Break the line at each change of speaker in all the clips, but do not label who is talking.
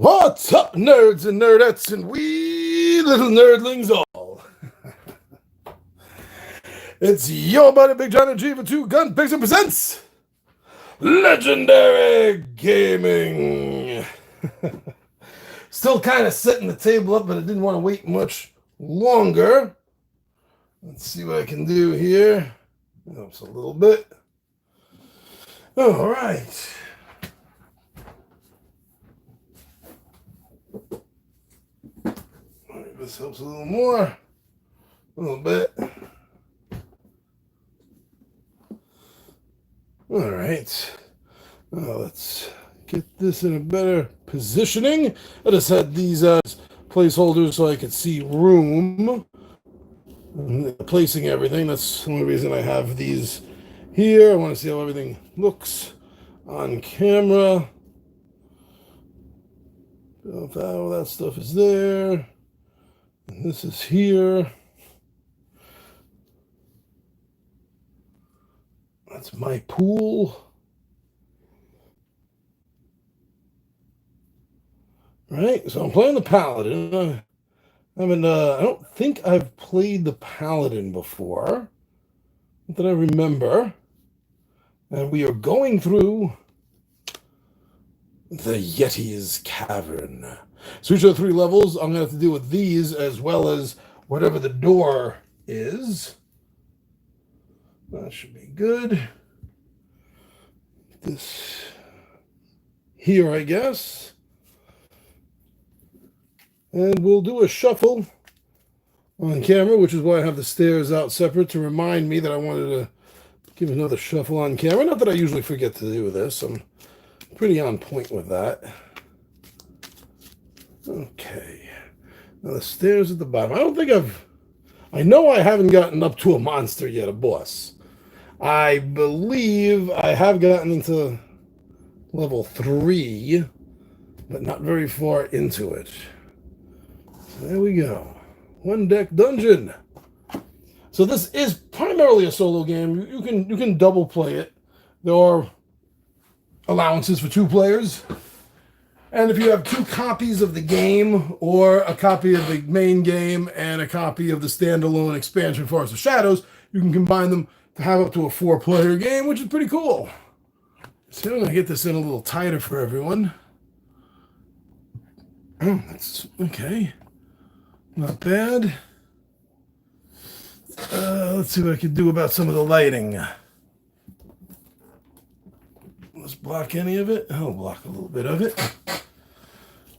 What's up, nerds and nerdettes and wee little nerdlings all? It's your buddy Big John and G for Two Gun Pixie presents Legendary Gaming. Still kind of setting the table up, but I didn't want to wait much longer. Let's see what I can do here. Helps a little bit. All right. This helps a little more, a little bit. All right, now let's get this in a better positioning. I just had these placeholders so I could see room. Placing everything, that's the only reason I have these here. I want to see how everything looks on camera. All that stuff is there. And this is here. That's my pool. Right, so I'm playing the Paladin. I don't think I've played the Paladin before. Not that I remember. And we are going through the Yeti's Cavern. So each of the 3 levels, I'm going to have to deal with these as well as whatever the door is. That should be good. This here, I guess. And we'll do a shuffle on camera, which is why I have the stairs out separate to remind me that I wanted to give another shuffle on camera. Not that I usually forget to do this. I'm pretty on point with that. Okay, now the stairs at the bottom. I know I haven't gotten up to a monster yet, a boss. I believe I have gotten into level 3, but not very far into it. So there we go. One deck dungeon. So this is primarily a solo game. You can double play it. There are allowances for 2 players. And if you have 2 copies of the game, or a copy of the main game and a copy of the standalone expansion Forest of Shadows, you can combine them to have up to a 4-player game, which is pretty cool. So I'm going to get this in a little tighter for everyone. Oh, that's okay. Not bad. Let's see what I can do about some of the lighting. Let's block any of it. I'll block a little bit of it.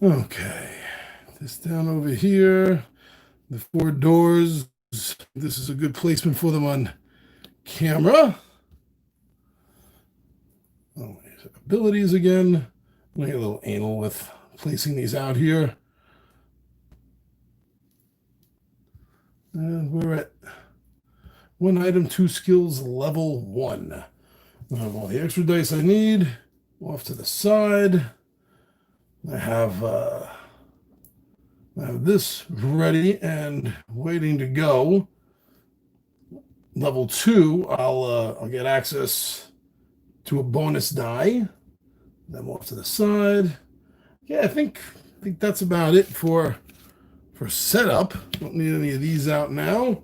Okay, this down over here, the 4 doors. This is a good placement for them on camera. Oh, abilities again. I'm gonna get a little anal with placing these out here. And we're at 1 item, 2 skills, level 1. I have all the extra dice I need off to the side. I have this ready and waiting to go. Level 2, I'll get access to a bonus die. Then off to the side. Yeah, I think that's about it for setup. Don't need any of these out now.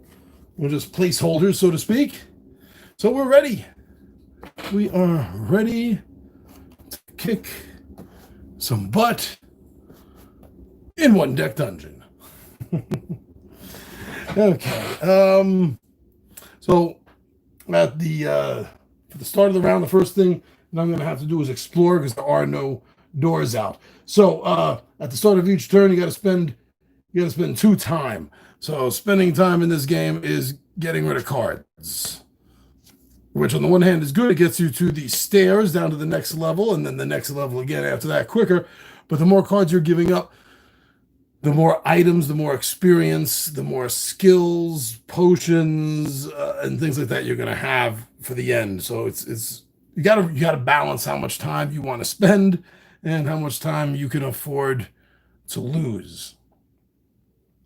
We're just placeholders, so to speak. So we're ready. We are ready to kick some butt in 1 deck dungeon. Okay. So at the for the start of the round, the first thing that I'm going to have to do is explore because there are no doors out. So at the start of each turn, you got to spend 2 time. So spending time in this game is getting rid of cards, which on the one hand is good. It gets you to the stairs down to the next level, and then the next level again after that quicker. But the more cards you're giving up, the more items, the more experience, the more skills, potions, and things like that you're going to have for the end. So it's you gotta balance how much time you want to spend and how much time you can afford to lose.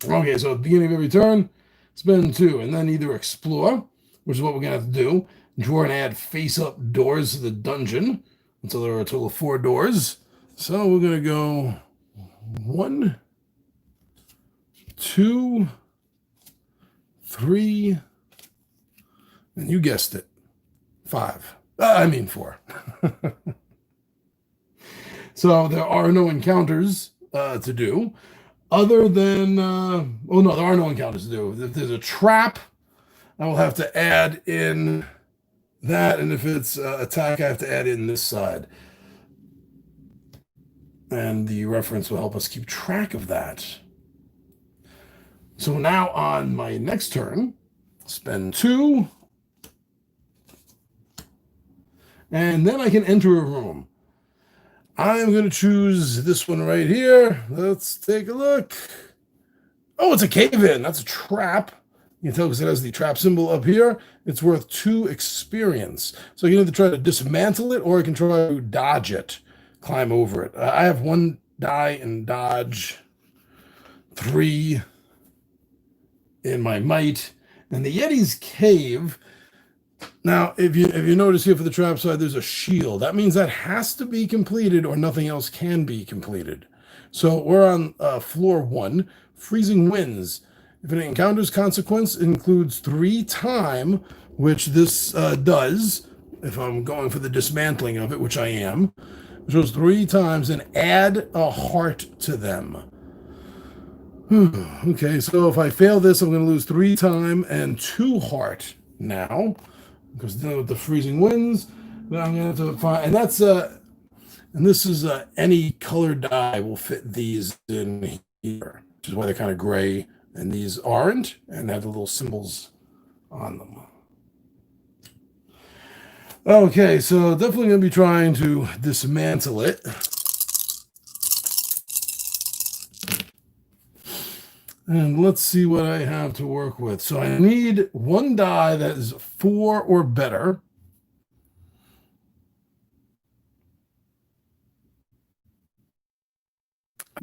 Okay, so at the beginning of every turn, spend 2, and then either explore, which is what we're going to have to do. Draw and add face-up doors to the dungeon. And so there are a total of 4 doors. So we're going to go 1, 2, 3, and you guessed it, 5. I mean 4. So there are no encounters to do other than, oh no, there are no encounters to do. If there's a trap, I will have to add in that. And if it's attack, I have to add in this side. And the reference will help us keep track of that. So now on my next turn, spend 2. And then I can enter a room. I'm going to choose this one right here. Let's take a look. Oh, it's a cave-in. That's a trap. You can tell because it has the trap symbol up here. It's worth 2 experience. So you can either try to dismantle it or you can try to dodge it, climb over it. I have 1 die in dodge, 3 in my might. And the Yeti's cave. Now, if you notice here for the trap side, there's a shield. That means that has to be completed or nothing else can be completed. So we're on floor 1, freezing winds. If an encounter's consequence includes 3 time, which this does, if I'm going for the dismantling of it, which I am, which was 3 times, and add a heart to them. Okay, so if I fail this, I'm going to lose 3 time and 2 heart now. Because dealing with the freezing winds, then I'm going to have to find, and that's and this is any colored die will fit these in here, which is why they're kind of gray, and these aren't, and have the little symbols on them. Okay, so definitely going to be trying to dismantle it. And let's see what I have to work with. So I need 1 die that is 4 or better.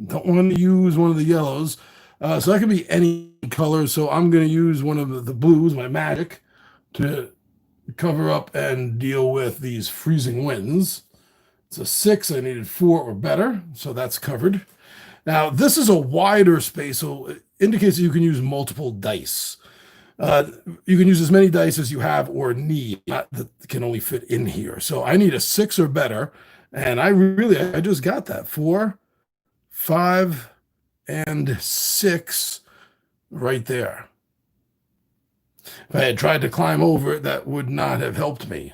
Don't want to use one of the yellows. So that can be any color. So I'm going to use one of the blues, my magic, to cover up and deal with these freezing winds. It's a 6. I needed 4 or better. So that's covered. Now, this is a wider space, so it indicates that you can use multiple dice. You can use as many dice as you have or need, not that can only fit in here. So I need a 6 or better, and I just got that. 4, 5, and 6 right there. If I had tried to climb over it, that would not have helped me.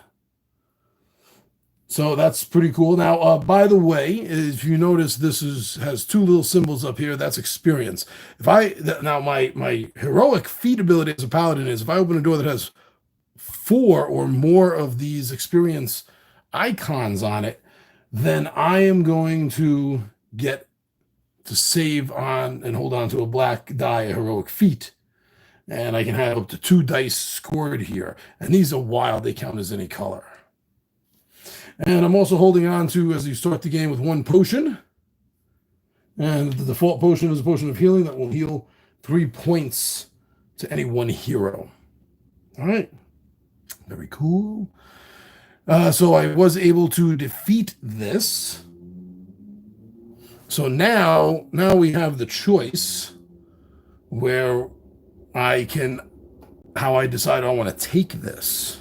So that's pretty cool. Now, by the way, if you notice, this has 2 little symbols up here. That's experience. Now my heroic feat ability as a paladin is if I open a door that has 4 or more of these experience icons on it, then I am going to get to save on and hold on to a black die, a heroic feat. And I can have up to 2 dice scored here. And these are wild. They count as any color. And I'm also holding on to, as you start the game, with 1 potion. And the default potion is a potion of healing that will heal 3 points to any 1 hero. All right. Very cool. So I was able to defeat this. So now we have the choice where how I decide I want to take this.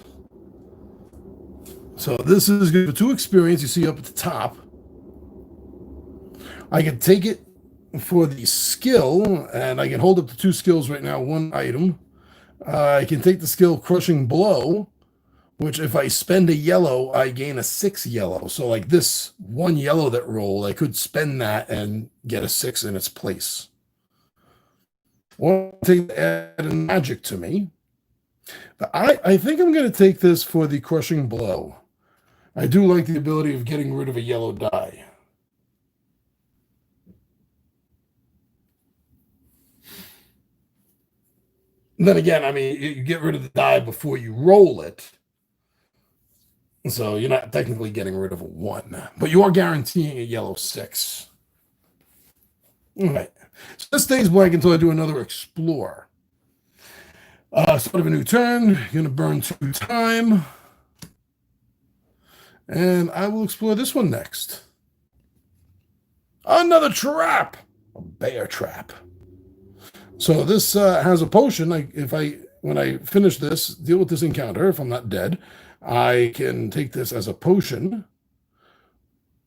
So this is good for 2 experience you see up at the top. I can take it for the skill, and I can hold up to 2 skills right now, 1 item. I can take the skill Crushing Blow, which if I spend a yellow, I gain a 6 yellow. So like this 1 yellow that rolled, I could spend that and get a 6 in its place. Or take add a magic to me. But I think I'm going to take this for the Crushing Blow. I do like the ability of getting rid of a yellow die. And then again, I mean, you get rid of the die before you roll it. So you're not technically getting rid of a 1, but you are guaranteeing a yellow 6. All right. So this stays blank until I do another explore. Start of a new turn. You're going to burn 2 time. And I will explore this one next. Another trap! A bear trap. So this has a potion. When I finish this, deal with this encounter, if I'm not dead, I can take this as a potion,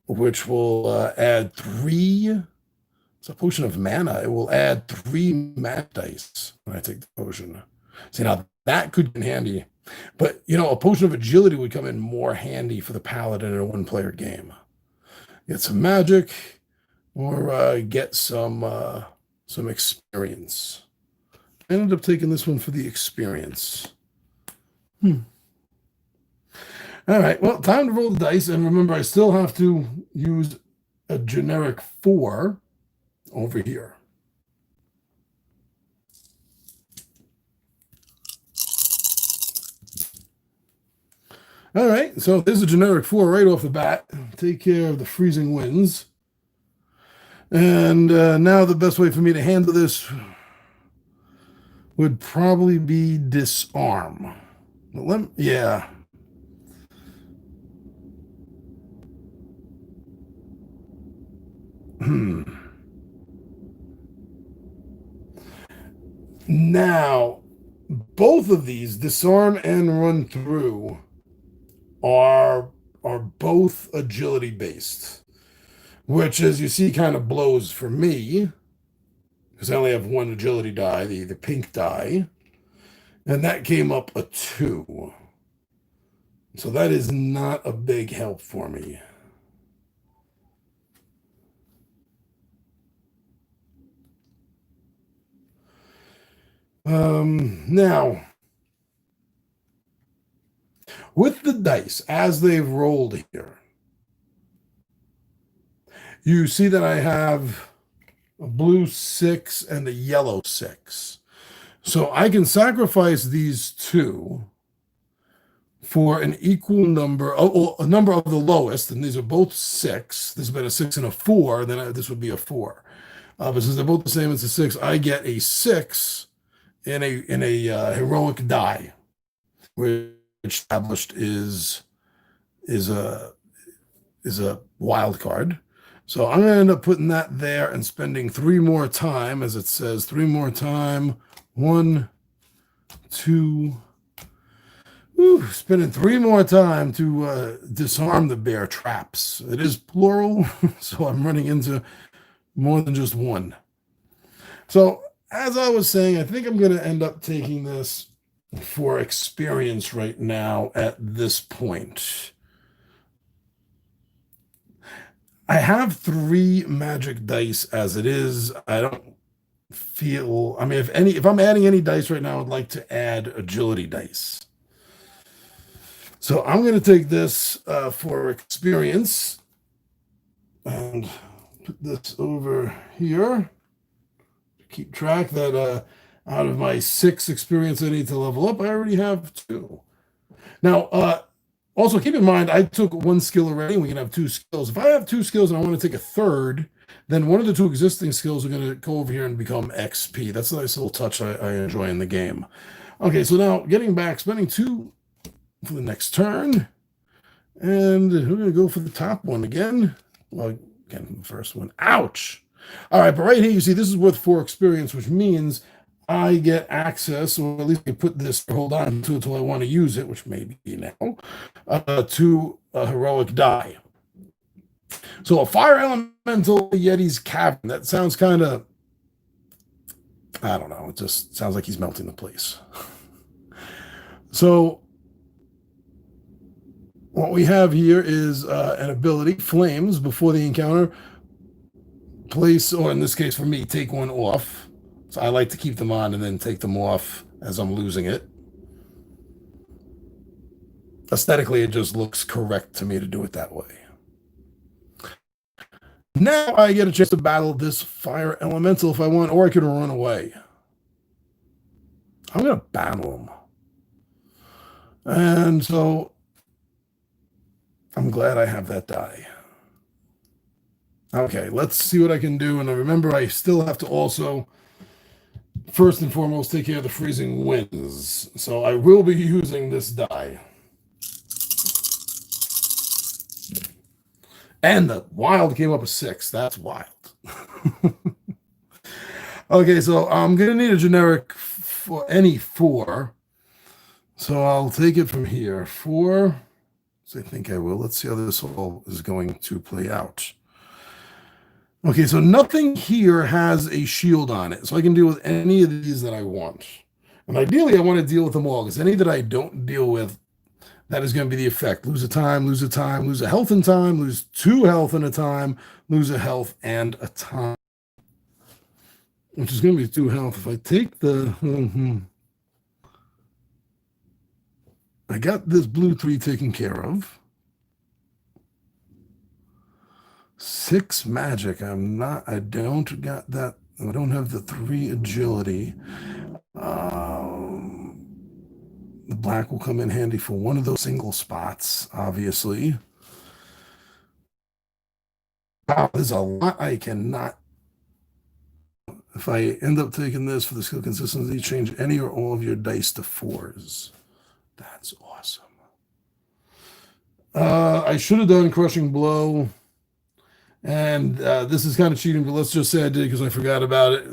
which will add 3. It's a potion of mana. It will add 3 mana dice when I take the potion. See, now that could be handy. But, a potion of agility would come in more handy for the Paladin in a one-player game. Get some magic or get some experience. I ended up taking this one for the experience. All right, well, time to roll the dice. And remember, I still have to use a generic 4 over here. All right, so there's a generic 4 right off the bat. Take care of the freezing winds. And now the best way for me to handle this would probably be disarm. Yeah. Now, both of these, disarm and run through, are both agility based, which, as you see, kind of blows for me because I only have 1 agility die, the pink die, and that came up a 2. So that is not a big help for me. Now, with the dice as they've rolled here, you see that I have a blue 6 and a yellow 6. So I can sacrifice these 2 for an equal number, a number of the lowest, and these are both 6. This has been a 6 and a 4, then this would be a 4. But since they're both the same as a 6, I get a 6 in a heroic die, which established is a wild card. So I'm going to end up putting that there and spending 3 more time, as it says, 3 more time. 1, 2. Spending 3 more time to disarm the bear traps. It is plural, so I'm running into more than just 1. So as I was saying, I think I'm going to end up taking this for experience right now at this point. I have 3 magic dice as it is. I don't feel, if I'm adding any dice right now, I'd like to add agility dice. So I'm going to take this for experience and put this over here. Keep track that out of my 6 experience I need to level up, I already have 2. Now, also keep in mind, I took 1 skill already. We can have 2 skills. If I have 2 skills and I want to take a 3rd, then one of the 2 existing skills are going to go over here and become XP. That's a nice little touch I enjoy in the game. Okay, so now getting back, spending 2 for the next turn. And we're going to go for the top one again. Well, again, the first one. Ouch! All right, but right here, you see, this is worth 4 experience, which means I get access, or at least I put this, hold on to it until I want to use it, which may be now, to a heroic die. So a fire elemental Yeti's cavern. That sounds kind of, I don't know, it just sounds like he's melting the place. So what we have here is an ability, flames, before the encounter. Place, or in this case for me, take 1 off. So I like to keep them on and then take them off as I'm losing it. Aesthetically, it just looks correct to me to do it that way. Now I get a chance to battle this fire elemental if I want, or I could run away. I'm going to battle him. And so I'm glad I have that die. Okay, let's see what I can do. And remember, I still have to also, first and foremost, take care of the freezing winds. So I will be using this die. And the wild came up a 6. That's wild. Okay, so I'm going to need a generic for any 4. So I'll take it from here. 4. So I think I will. Let's see how this all is going to play out. Okay, so nothing here has a shield on it. So I can deal with any of these that I want. And ideally, I want to deal with them all, because any that I don't deal with, that is going to be the effect. Lose a time, lose a time, lose a health in time, lose 2 health in a time, lose a health and a time. Which is going to be 2 health. If I take the... I got this blue 3 taken care of. 6 magic. I don't got that. I don't have the 3 agility. The black will come in handy for one of those single spots, obviously. Wow, there's a lot I cannot. If I end up taking this for the skill consistency, change any or all of your dice to 4s. That's awesome. I should have done crushing blow. And this is kind of cheating, but let's just say I did because I forgot about it.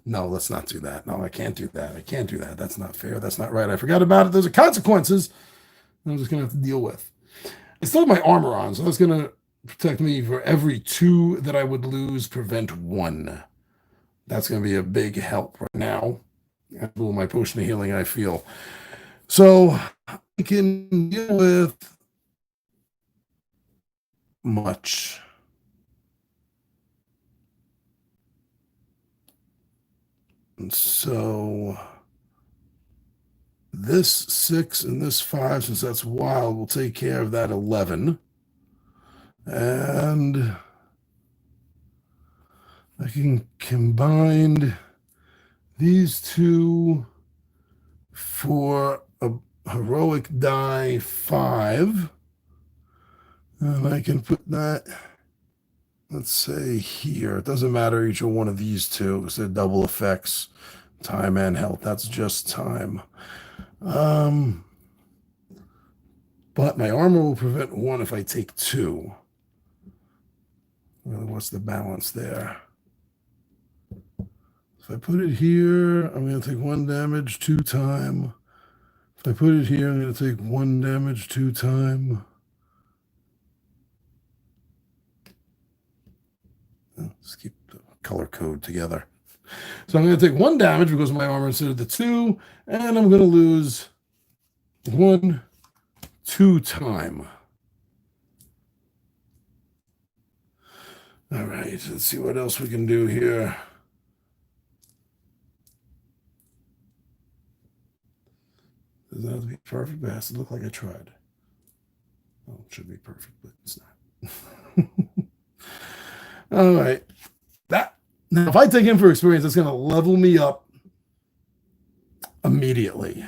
No, let's not do that. No, I can't do that. I can't do that. That's not fair. That's not right. I forgot about it. Those are consequences I'm just going to have to deal with. I still have my armor on, so that's going to protect me for every 2 that I would lose, prevent 1. That's going to be a big help right now. After my potion of healing, I feel. So I can deal with much. And so this 6 and this 5, since that's wild, will take care of that 11. And I can combine these 2 for a heroic die 5. And I can put that, let's say, here. It doesn't matter each one of these 2 because they're double effects, time and health. That's just time. But my armor will prevent 1 if I take 2. Well, what's the balance there? If I put it here, I'm going to take 1 damage, 2 time. If I put it here, I'm going to take 1 damage, 2 time. Let's keep the color code together. So I'm going to take 1 damage because of my armor instead of the 2, and I'm going to lose 1, 2 time. All right, let's see what else we can do here. Does that have to be perfect? But it has to look like I tried. Well, it should be perfect, but it's not. All right. Now, if I take him for experience, it's going to level me up immediately.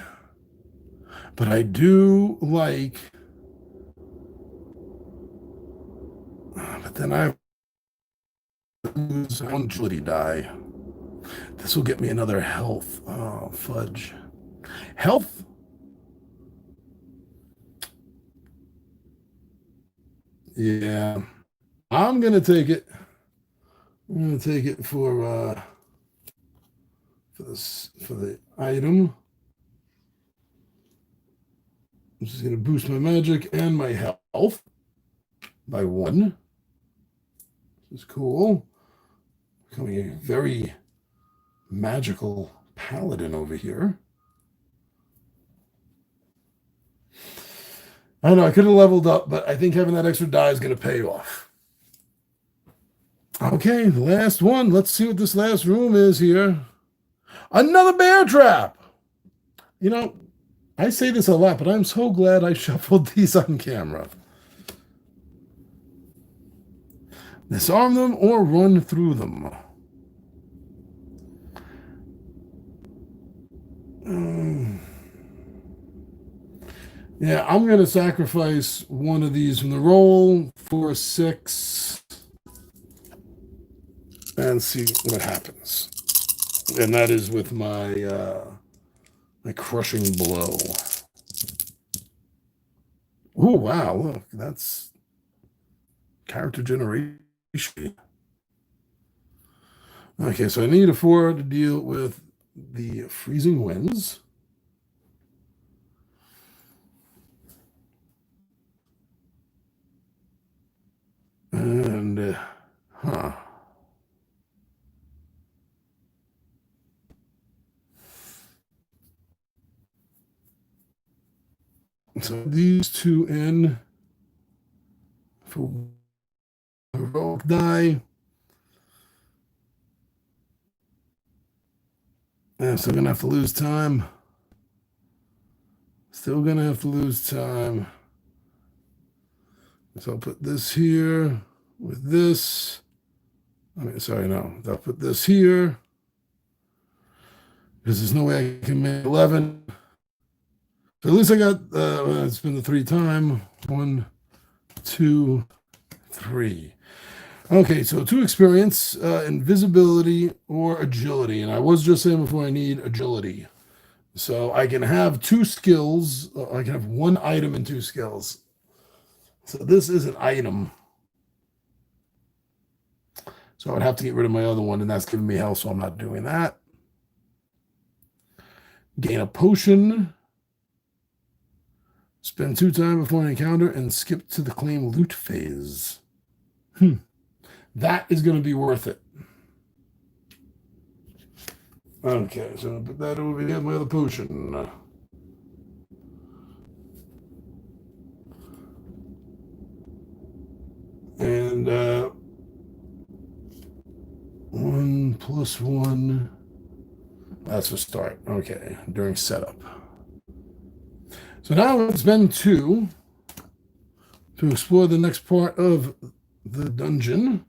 But I do like... But then I lose 1 agility die. This will get me another health. Oh, fudge. Health? Yeah. I'm going to take it. I'm going to take it for the item. I'm just going to boost my magic and my health by 1. This is cool. Becoming a very magical paladin over here. I know I could have leveled up, but I think having that extra die is going to pay off. Okay, the last one. Let's see what this last room is here. Another bear trap. You know, I say this a lot, but I'm so glad I shuffled these on camera. Disarm them or run through them. Yeah, I'm going to sacrifice one of these from the roll for 6 and see what happens. And that is with my my crushing blow. Oh, wow, look, that's character generation. Okay, so I need a 4 to deal with the freezing winds. And, So these two in for heroic die. I'm still gonna have to lose time. Still gonna have to lose time. So I'll put this here with this. Sorry, no. I'll put this here because there's no way I can make 11. So at least I got, it's been the 3 time. 1, 2, 3. Okay, so 2 experience, invisibility or agility. And I was just saying before I need agility. So I can have 2 skills. I can have 1 item and 2 skills. So this is an item. So I would have to get rid of my other one, and that's giving me health, so I'm not doing that. Gain a potion. Spend 2 time before an encounter and skip to the claim loot phase. That is going to be worth it. Okay, so I'll put that over here, my other potion. And 1 + 1. That's a start. Okay, during setup. So now let's spend 2 to explore the next part of the dungeon.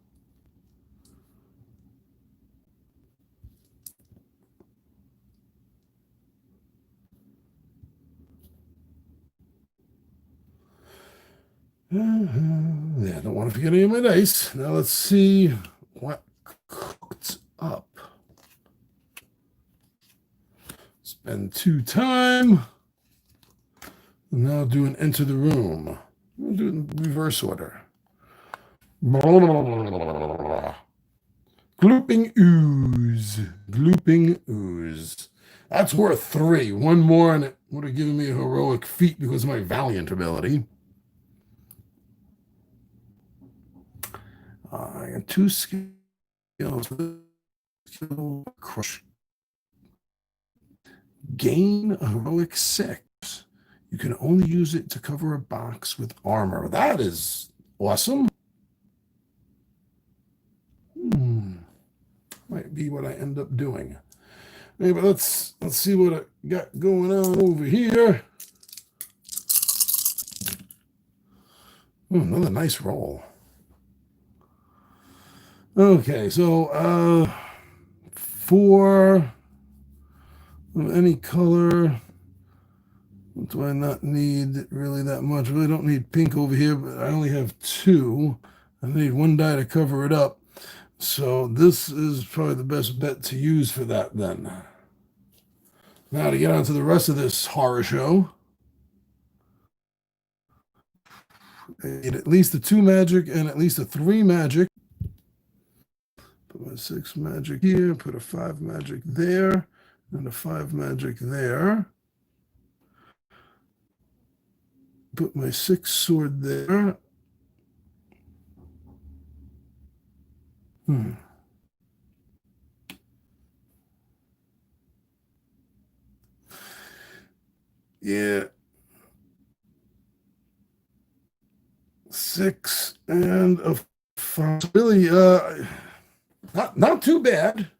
Yeah, don't want to forget any of my dice. Now let's see what cooked up. Spend 2 time. And now do an enter the room. We'll do it in reverse order. Glooping ooze. Glooping ooze. That's worth 3. 1 more and it would have given me a heroic feat because of my valiant ability. I got 2 skills. Skill crush. Gain a heroic 6. You can only use it to cover a box with armor. That is awesome. Might be what I end up doing. Hey, but let's see what I got going on over here. Another nice roll. Okay, so 4 of any color. Do I not need really that much? I really don't need pink over here, but I only have 2. I need 1 die to cover it up. So this is probably the best bet to use for that then. Now to get on to the rest of this horror show. I need at least a 2 magic and at least a 3 magic. Put my 6 magic here, put a 5 magic there, and a 5 magic there. Put my 6 sword there. Yeah. 6 and a 5. Really, not too bad.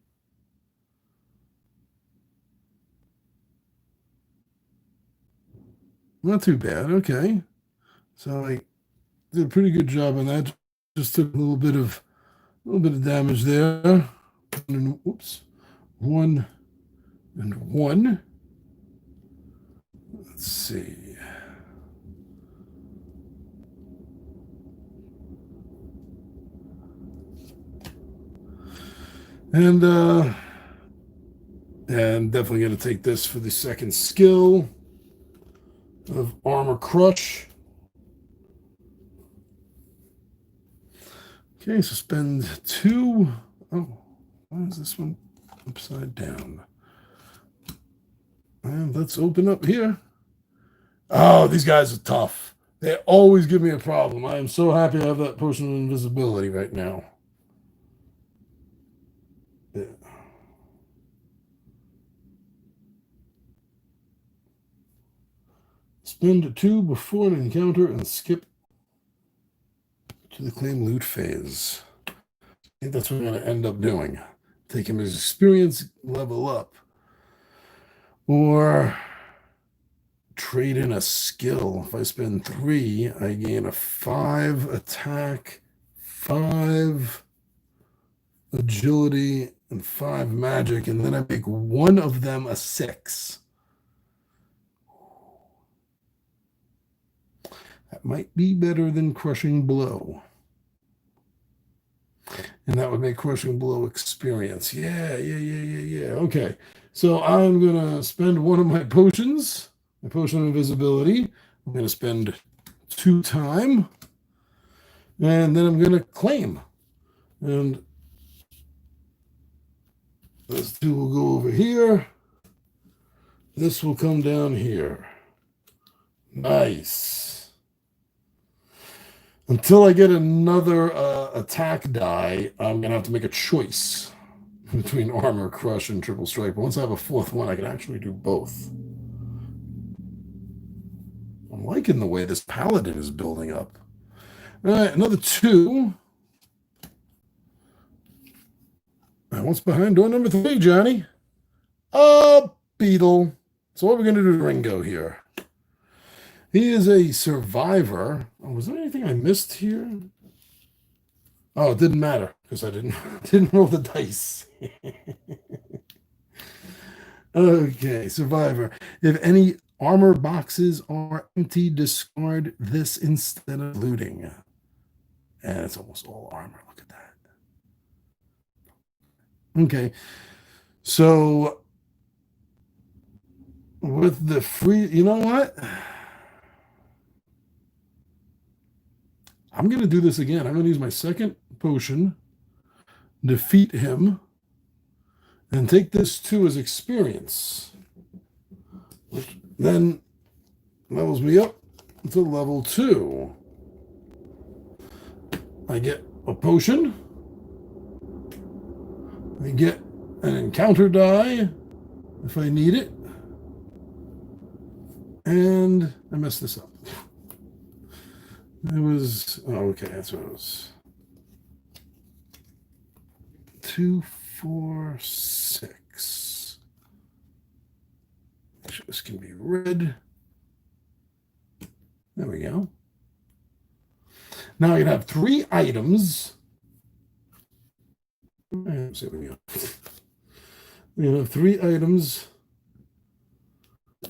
Not too bad. Okay. So I did a pretty good job on that. Just took a little bit of damage there. And, whoops. 1 and 1. Let's see. And I'm definitely going to take this for the second skill of Armor Crush. Okay, so spend 2. Oh, why is this one upside down? And let's open up here. Oh, these guys are tough. They always give me a problem. I am so happy I have that potion of invisibility right now. Yeah. Spend 2 before an encounter and skip to the claim loot phase. I think that's what I'm going to end up doing. Take him his experience level up. Or trade in a skill. If I spend 3, I gain a 5 attack, 5 agility, and 5 magic, and then I make one of them a 6. That might be better than Crushing Blow. And that would make Crushing Blow experience. Yeah. Okay. So I'm going to spend one of my potions, my potion of invisibility. I'm going to spend 2 time. And then I'm going to claim. And this 2 will go over here. This will come down here. Nice. Until I get another attack die, I'm going to have to make a choice between Armor Crush and Triple Strike. But once I have a 4th one, I can actually do both. I'm liking the way this Paladin is building up. All right, another 2. And what's behind door number 3, Johnny? A beetle. So what are we going to do to Ringo here? He is a survivor. Oh, was there anything I missed here? Oh, it didn't matter because I didn't roll the dice. Okay, survivor. If any armor boxes are empty, discard this instead of looting. And it's almost all armor. Look at that. Okay, so with the free, you know what? I'm going to do this again. I'm going to use my 2nd potion, defeat him, and take this 2 as experience, which then levels me up to level 2. I get a potion. I get an encounter die if I need it. And I messed this up. It was, oh, okay, that's what it was. 2, 4, 6. This can be red. There we go. Now I can have 3 items. There we go. We have 3 items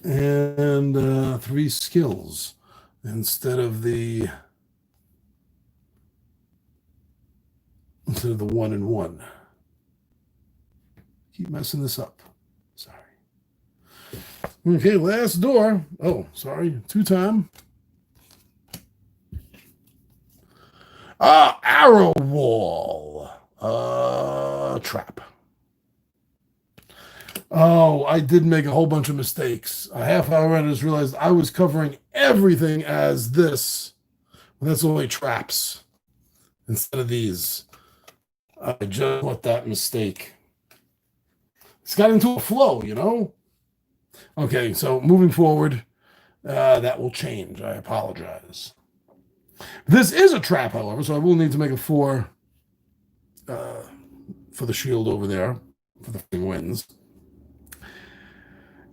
and 3 skills instead of the 1 and 1. Keep messing this up. Sorry. Okay, last door. Oh, sorry. 2 time. Arrow wall. Trap. Oh, I did make a whole bunch of mistakes. A half hour in, I just realized I was covering everything as this. Well, that's only traps instead of these. I just let that mistake. It's got into a flow, you know? Okay, so moving forward, that will change. I apologize. This is a trap, however, so I will need to make a 4 for the shield over there for the wins.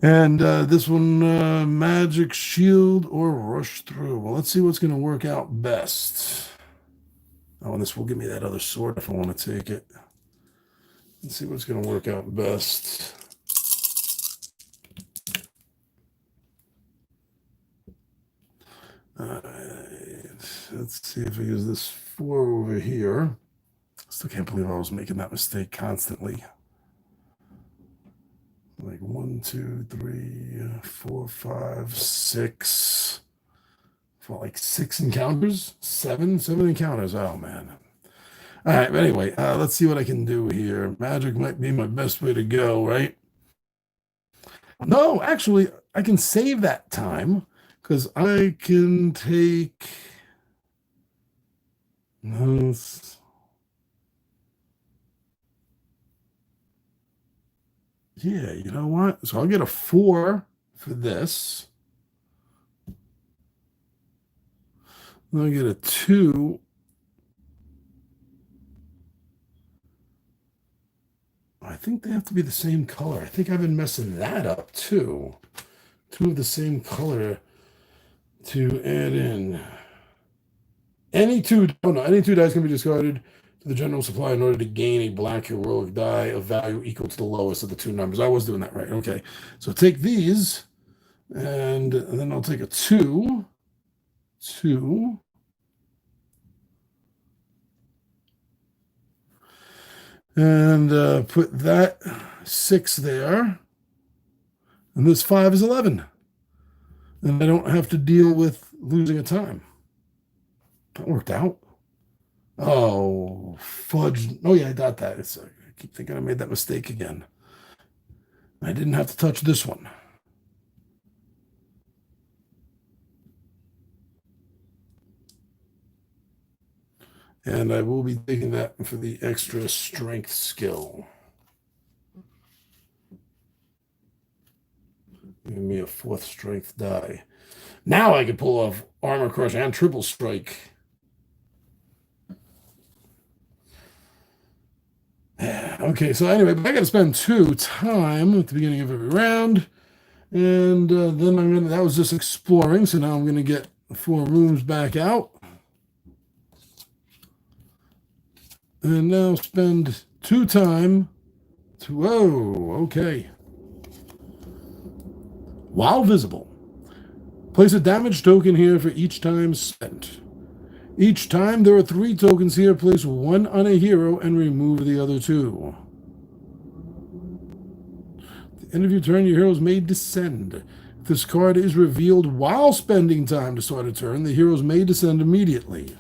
And this one, magic shield or rush through. Well, let's see what's going to work out best. Oh, and this will give me that other sword if I want to take it. Let's see what's going to work out best. All right. Let's see if I use this 4 over here. Still can't believe I was making that mistake constantly. Like 1, 2, 3, 4, 5, 6. For like 6 encounters? 7 encounters. Oh, man. All right, but anyway, let's see what I can do here. Magic might be my best way to go, right? No, actually, I can save that time because I can take this. Yeah, you know what? So I'll get a 4 for this. Then I'll get a 2. I think they have to be the same color. I think I've been messing that up too. Two of the same color to add in. Any two dice can be discarded to the general supply in order to gain a black heroic die of value equal to the lowest of the two numbers. I was doing that right. Okay. So take these, and then I'll take a 2, 2, and put that 6 there. And this 5 is 11. And I don't have to deal with losing a time. That worked out. Oh, fudge. Oh, yeah, I got that. I keep thinking I made that mistake again. I didn't have to touch this one. And I will be taking that for the extra strength skill. Give me a 4th strength die. Now I can pull off armor crush and triple strike. Okay, so anyway, but I got to spend 2 time at the beginning of every round. And then that was just exploring. So now I'm going to get 4 rooms back out. And now spend 2 time to, whoa, okay. While visible, place a damage token here for each time spent. Each time there are 3 tokens here. Place 1 on a hero and remove the other 2. At the end of your turn, your heroes may descend. If this card is revealed while spending time to start a turn, the heroes may descend immediately.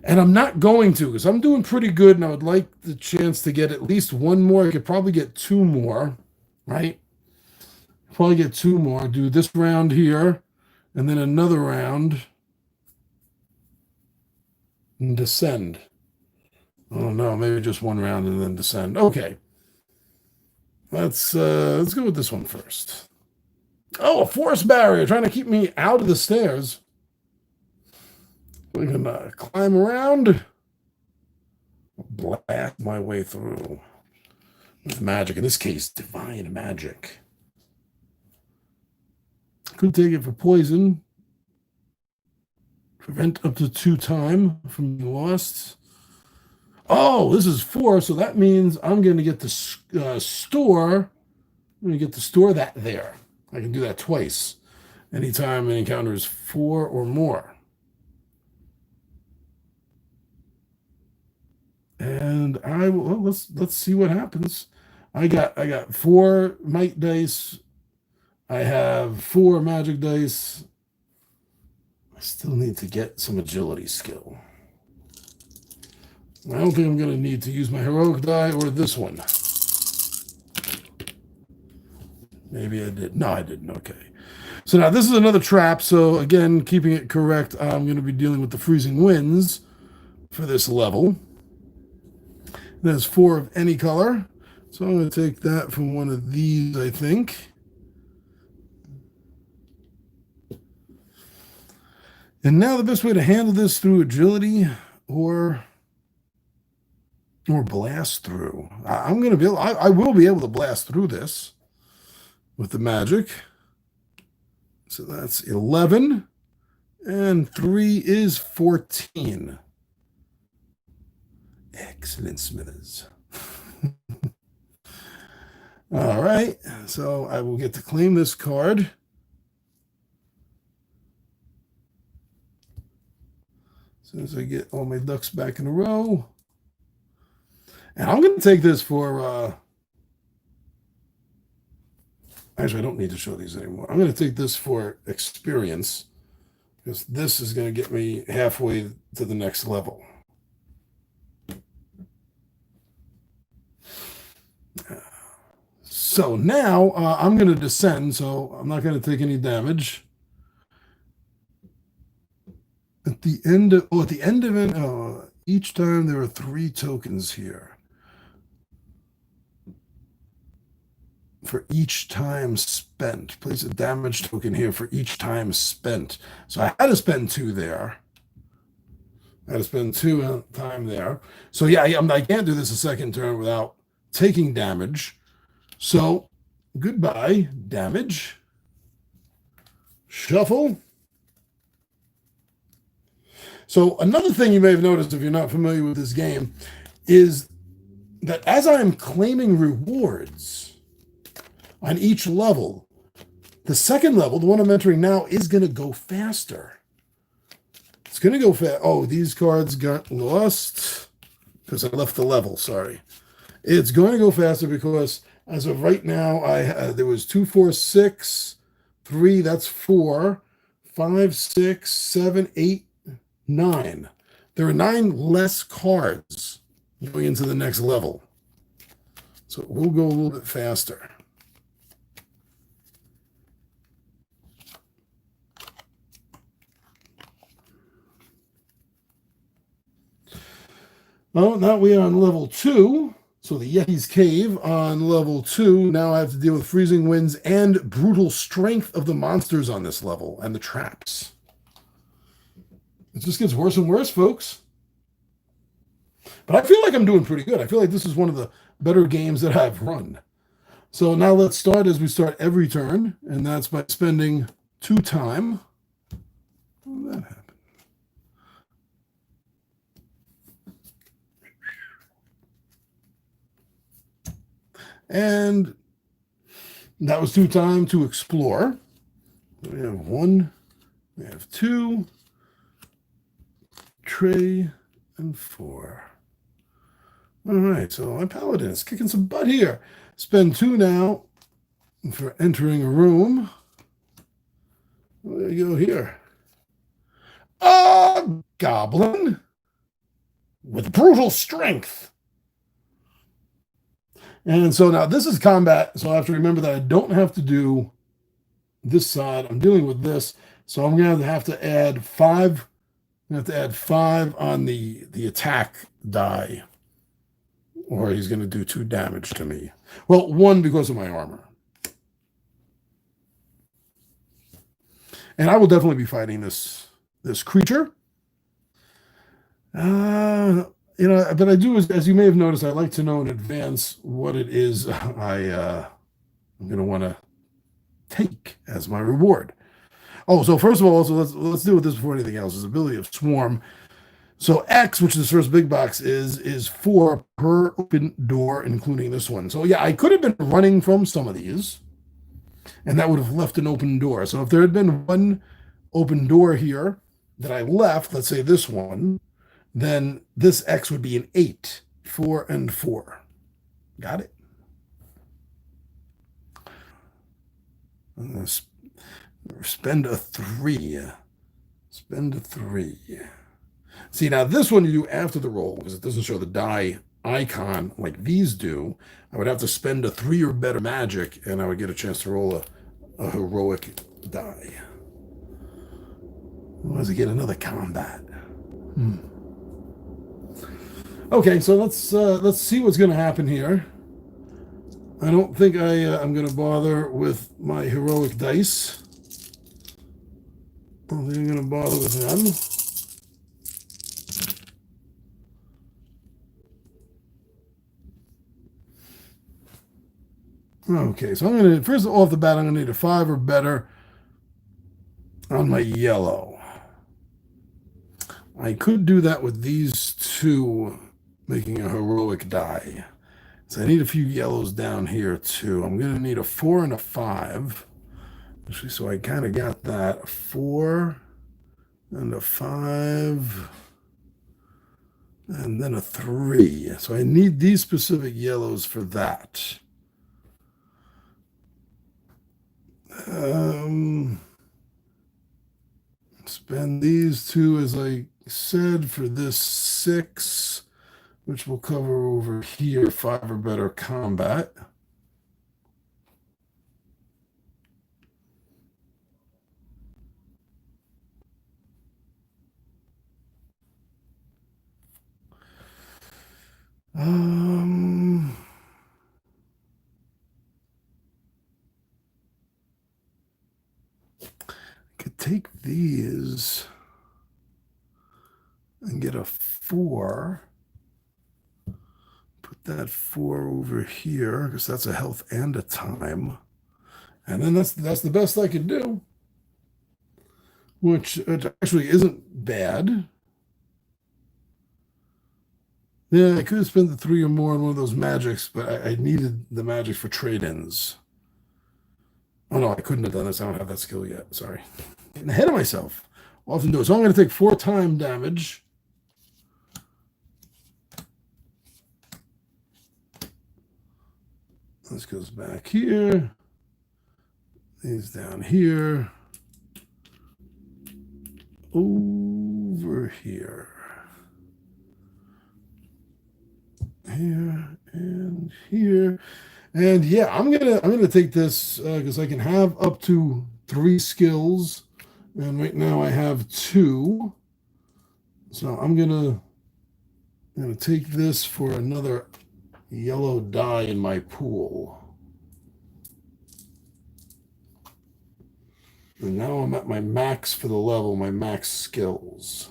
And I'm not going to because I'm doing pretty good and I would like the chance to get at least 1 more. I could probably get 2 more, right? Probably get 2 more. Do this round here and then another round and descend. Oh no, maybe just 1 round and then descend. Okay. Let's go with this one first. Oh, a force barrier trying to keep me out of the stairs. We're gonna climb around, blast my way through with magic. In this case, divine magic. Could take it for poison. Prevent up to 2 time from being lost. Oh, this is 4, so that means I'm going to get the store. I'm going to get to store that there. I can do that twice. Anytime an encounter is 4 or more. And I will, well, let's see what happens. I got 4 might dice. I have 4 magic dice. I still need to get some agility skill. I don't think I'm going to need to use my heroic die or this one. Maybe I did. No, I didn't. Okay. So now this is another trap. So again, keeping it correct, I'm going to be dealing with the freezing winds for this level. There's 4 of any color. So I'm going to take that from one of these, I think. And now the best way to handle this through agility or blast through. I'm going to be able, I will be able to blast through this with the magic. So that's 11 and 3 is 14. Excellent, Smithers. All right, so I will get to claim this card. As soon as I get all my ducks back in a row. And I'm going to take this for, actually, I don't need to show these anymore. I'm going to take this for experience because this is going to get me halfway to the next level. So now I'm going to descend, so I'm not going to take any damage. At the end of it, each time there are 3 tokens here. For each time spent. Place a damage token here for each time spent. So I had to spend 2 there. I had to spend 2 time there. So yeah, I can't do this a second turn without taking damage. So goodbye, damage. Shuffle. So another thing you may have noticed if you're not familiar with this game is that as I'm claiming rewards on each level, the second level, the one I'm entering now, is going to go faster. It's going to go fast. Oh, these cards got lost because I left the level. Sorry. It's going to go faster because as of right now, there was 2, 4, 6, 3. That's 4, 5, 6, 7, 8, 9. There are 9 less cards going into the next level. So we'll go a little bit faster. Well, now we are on level 2. So the Yeti's Cave on level 2. Now I have to deal with freezing winds and brutal strength of the monsters on this level and the traps. It just gets worse and worse, folks. But I feel like I'm doing pretty good. I feel like this is one of the better games that I've run. So now let's start as we start every turn, and that's by spending 2 time. How did that happen? And that was 2 time to explore. We have 1, we have 2, tray, and 4. All right, so my Paladin is kicking some butt here. Spend 2 now for entering a room. There you go here. A goblin with brutal strength. And so now this is combat, so I have to remember that I don't have to do this side. I'm dealing with this, so I'm going to have to add 5. I'm going to have to add 5 on the attack die, or he's going to do 2 damage to me. Well, 1 because of my armor. And I will definitely be fighting this creature. But I do, as you may have noticed, I like to know in advance what it is I'm going to want to take as my reward. Oh, so first of all, so let's deal with this before anything else. His ability of Swarm. So X, which this first big box is 4 per open door, including this one. So yeah, I could have been running from some of these, and that would have left an open door. So if there had been 1 open door here that I left, let's say this one, then this X would be an 8, 4, and 4. Got it? I'm going to spend a 3. Spend a 3. See, now this one you do after the roll, because it doesn't show the die icon like these do. I would have to spend a 3 or better magic, and I would get a chance to roll a heroic die. Otherwise, I get another combat. Okay, so let's see what's going to happen here. I don't think I'm going to bother with my heroic dice. I don't think I'm going to bother with them. Okay, so I'm going to, first off the bat, I'm going to need a 5 or better on my yellow. I could do that with these 2, making a heroic die. So I need a few yellows down here too. I'm going to need a 4 and a 5. Actually, so I kind of got that. 4 and a 5. And then a 3. So I need these specific yellows for that. Spend these 2, as I said, for this 6, which will cover over here 5 or better combat. Um, could take these and get a 4. Put that 4 over here because that's a health and a time. And then that's the best I could do, which it actually isn't bad. Yeah, I could have spent the 3 or more on one of those magics, but I needed the magic for trade-ins. Oh no, I couldn't have done this. I don't have that skill yet. Sorry. Getting ahead of myself. Often do it. So I'm going to take 4 time damage. This goes back here. These down here. Over here. Here and here. And yeah, I'm gonna take this because I can have up to 3 skills, and right now I have 2. So I'm gonna take this for another yellow die in my pool. And now I'm at my max for the level, my max skills.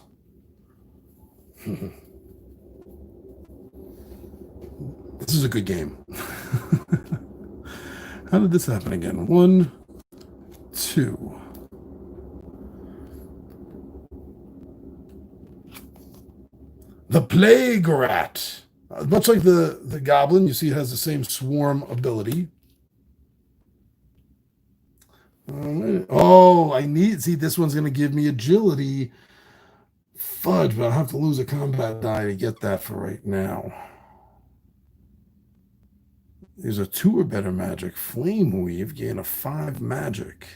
This is a good game. How did this happen again? 1, 2. The Plague Rat. Much like the Goblin, you see it has the same swarm ability. Oh, see, this one's going to give me agility. Fudge, but I'll have to lose a combat die to get that for right now. There's a 2 or better magic. Flame Weave, gain a 5 magic.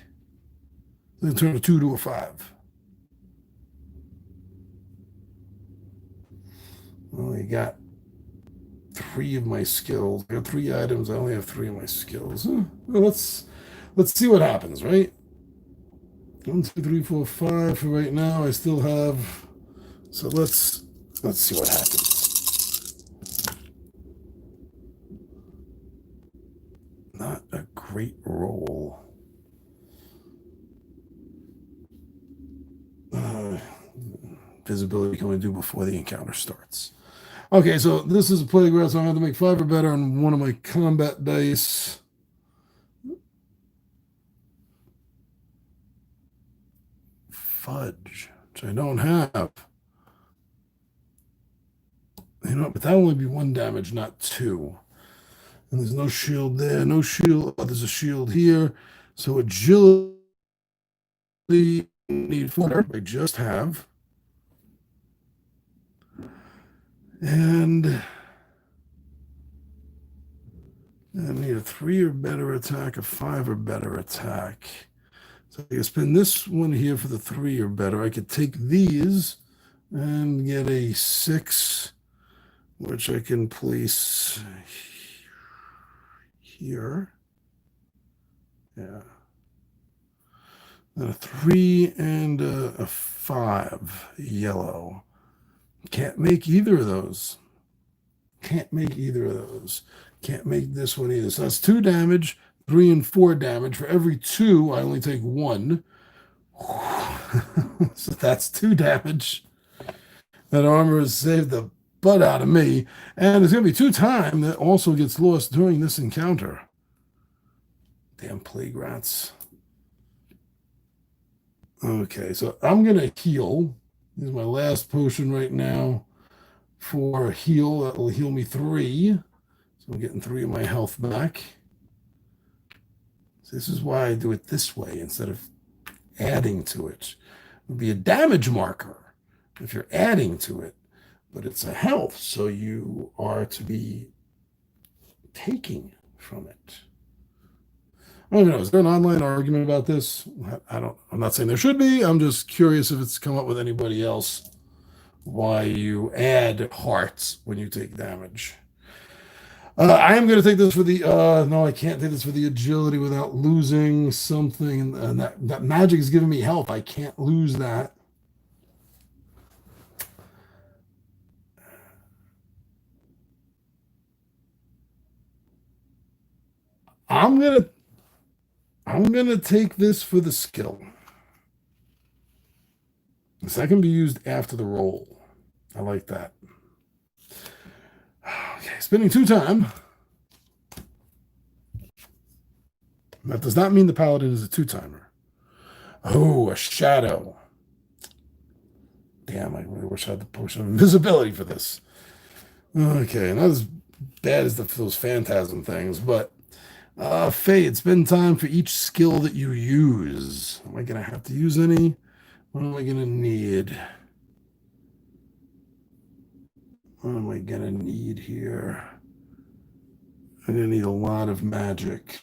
Then turn a 2 to a 5. Well, you got 3 of my skills. I got 3 items. I only have 3 of my skills. Well, let's see what happens, right? 1, 2, 3, 4, 5 for right now. I still have. So let's see what happens. Not a great roll. Visibility can only do before the encounter starts. Okay, so this is a playground, so I'm going to make 5 or better on one of my combat dice. Fudge, which I don't have. You know, but that'll only be 1 damage, not 2. And there's no shield there, no shield. Oh, there's a shield here. So agility, need 4. I just have. And I need a 3 or better attack, a 5 or better attack. So I can spend this one here for the 3 or better. I could take these and get a 6, which I can place here. Yeah. Then a 3 and a 5 yellow. Can't make either of those. Can't make either of those. Can't make this one either. So that's 2 damage, 3 and 4 damage. For every 2, I only take 1. So that's 2 damage. That armor has saved the butt out of me. And there's going to be 2 time that also gets lost during this encounter. Damn plague rats. Okay, so I'm going to heal. This is my last potion right now for a heal. That will heal me 3. So I'm getting 3 of my health back. So this is why I do it this way instead of adding to it. It would be a damage marker if you're adding to it, but it's a health, so you are to be taking from it. I don't know. Is there an online argument about this? I'm not saying there should be. I'm just curious if it's come up with anybody else why you add hearts when you take damage. I am going to take this for the no, I can't take this for the agility without losing something, and that magic is giving me health. I can't lose that. I'm gonna take this for the skill. This can be used after the roll. I like that. Okay, spinning 2 time. That does not mean the Paladin is a 2-timer. Oh, a shadow. Damn, I really wish I had the potion of invisibility for this. Okay, not as bad as those phantasm things, but fade. Spend time for each skill that you use. Am I gonna have to use any? What am I gonna need? What am I gonna need here? I'm gonna need a lot of magic.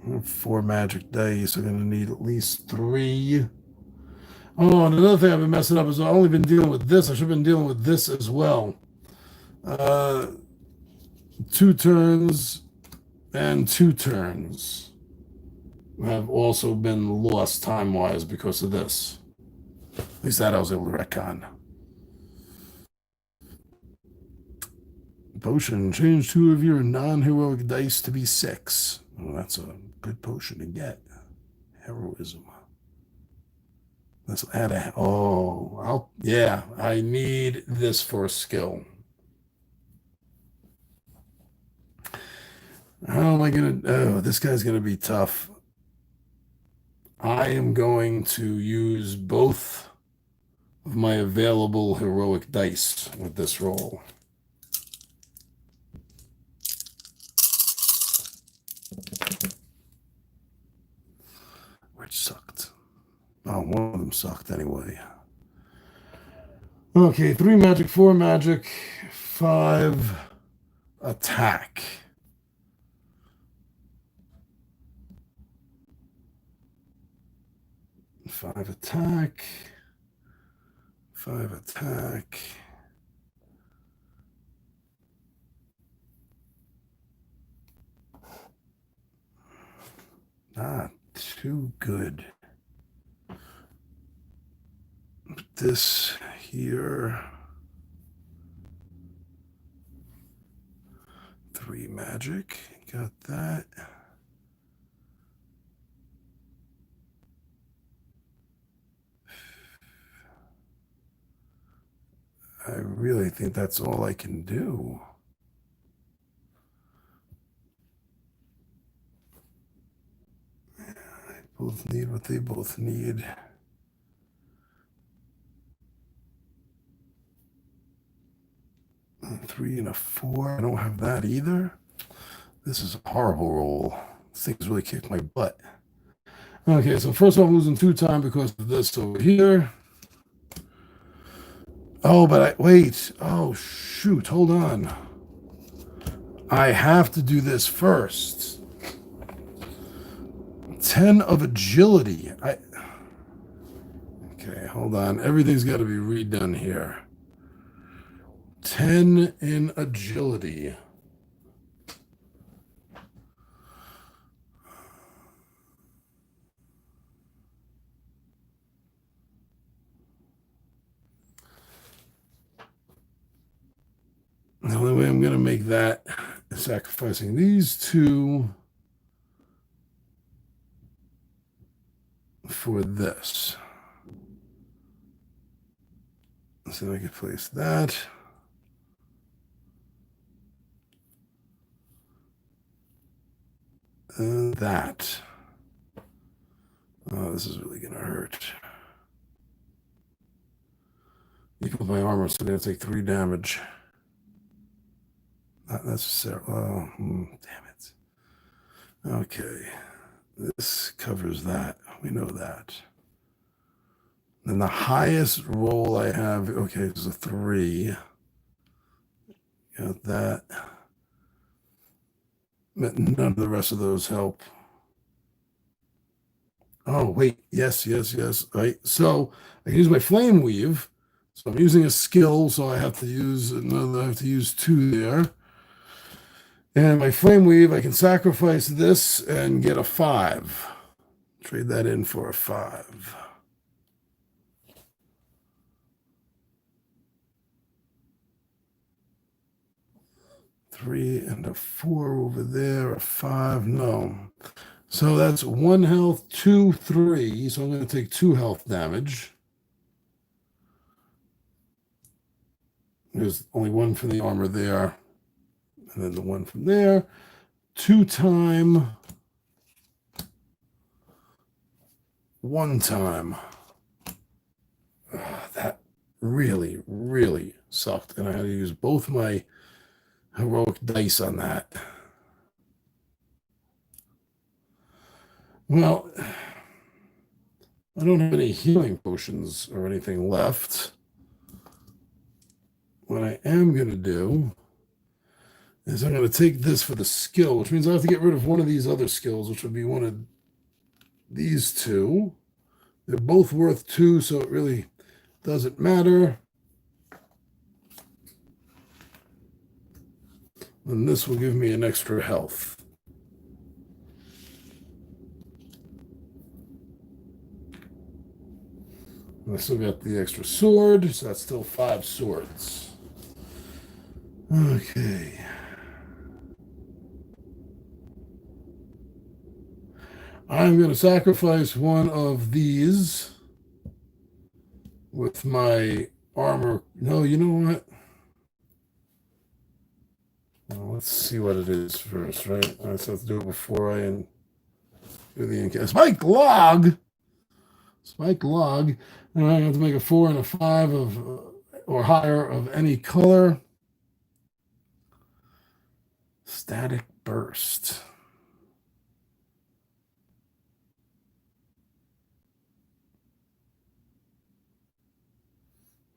I have 4 magic dice. I'm gonna need at least 3. Oh, and another thing I've been messing up is I've only been dealing with this. I should have been dealing with this as well. 2 turns and 2 turns have also been lost time-wise because of this. At least that I was able to retcon. Potion. Change 2 of your non-heroic dice to be 6. Oh, that's a good potion to get. Heroism. Let's add a... Oh, yeah, I need this for a skill. How am I going to... Oh, this guy's going to be tough. I am going to use both of my available heroic dice with this roll. Which sucked. Oh, one of them sucked anyway. Okay, 3 magic, 4 magic, 5 attack. 5 attack. 5 attack. Not too good. Put this here. 3 magic. Got that. I really think that's all I can do. They both need what they both need. A 3 and a 4. I don't have that either. This is a horrible roll. This thing's really kicked my butt. Okay, so first of all, I'm losing 2 time because of this over here. Oh, but wait. Oh, shoot. Hold on. I have to do this first. 10 of agility. Okay, hold on. Everything's got to be redone here. 10 in agility. The only way I'm going to make that is sacrificing these 2 for this. So I can place that. And that. Oh, this is really going to hurt. Equal my armor, so I'm going to take 3 damage. Not necessarily. Oh, damn it. Okay. This covers that. We know that. And the highest roll I have, okay, is a 3. Got that. But none of the rest of those help. Oh, wait. Yes. Right. So I can use my flame weave. So I'm using a skill, so I have to use another. I have to use 2 there. And my flame weave, I can sacrifice this and get a 5. Trade that in for a 5. 3 and a 4 over there, a 5. No. So that's 1 health, 2, 3. So I'm going to take 2 health damage. There's only 1 from the armor there. And then the 1 from there. 2 time. 1 time. That really, really sucked. And I had to use both my heroic dice on that. Well, I don't have any healing potions or anything left. What I am going to do is I'm going to take this for the skill, which means I have to get rid of one of these other skills, which would be one of these 2. They're both worth 2, so it really doesn't matter. And this will give me an extra health. And I still got the extra sword, so that's still 5 swords. Okay. I'm going to sacrifice one of these with my armor. No, you know what? Well, let's see what it is first, right? I have to do it before I do the encounter. Spike log! Spike log. And I have to make a 4 and a 5 of or higher of any color. Static burst.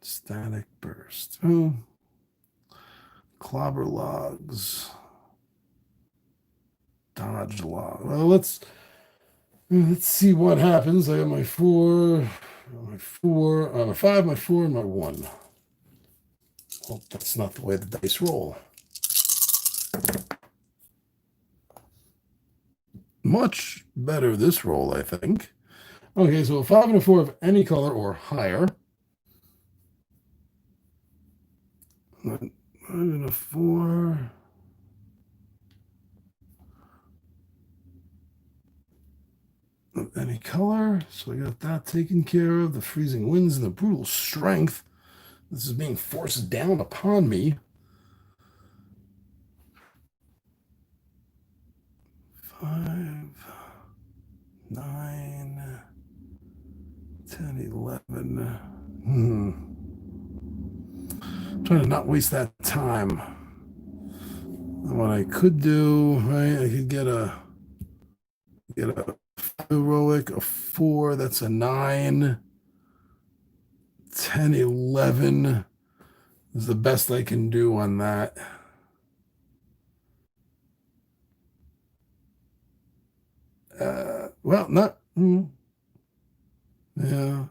Static burst. Oh. Clobber logs. Dodge log. Well, let's see what happens. I have my 4, my 4, my 5, my 4, and my 1. Well, that's not the way the dice roll. Much better this roll, I think. Okay, so a 5 and a 4 of any color or higher. 5 and a 4. Of any color. So I got that taken care of. The freezing winds and the brutal strength. This is being forced down upon me. 5, 9, 10, 11. Trying to not waste that time. And what I could do, right? I could get a heroic, a 4. That's a 9. 10, 11 is the best I can do on that. Well, not. Yeah.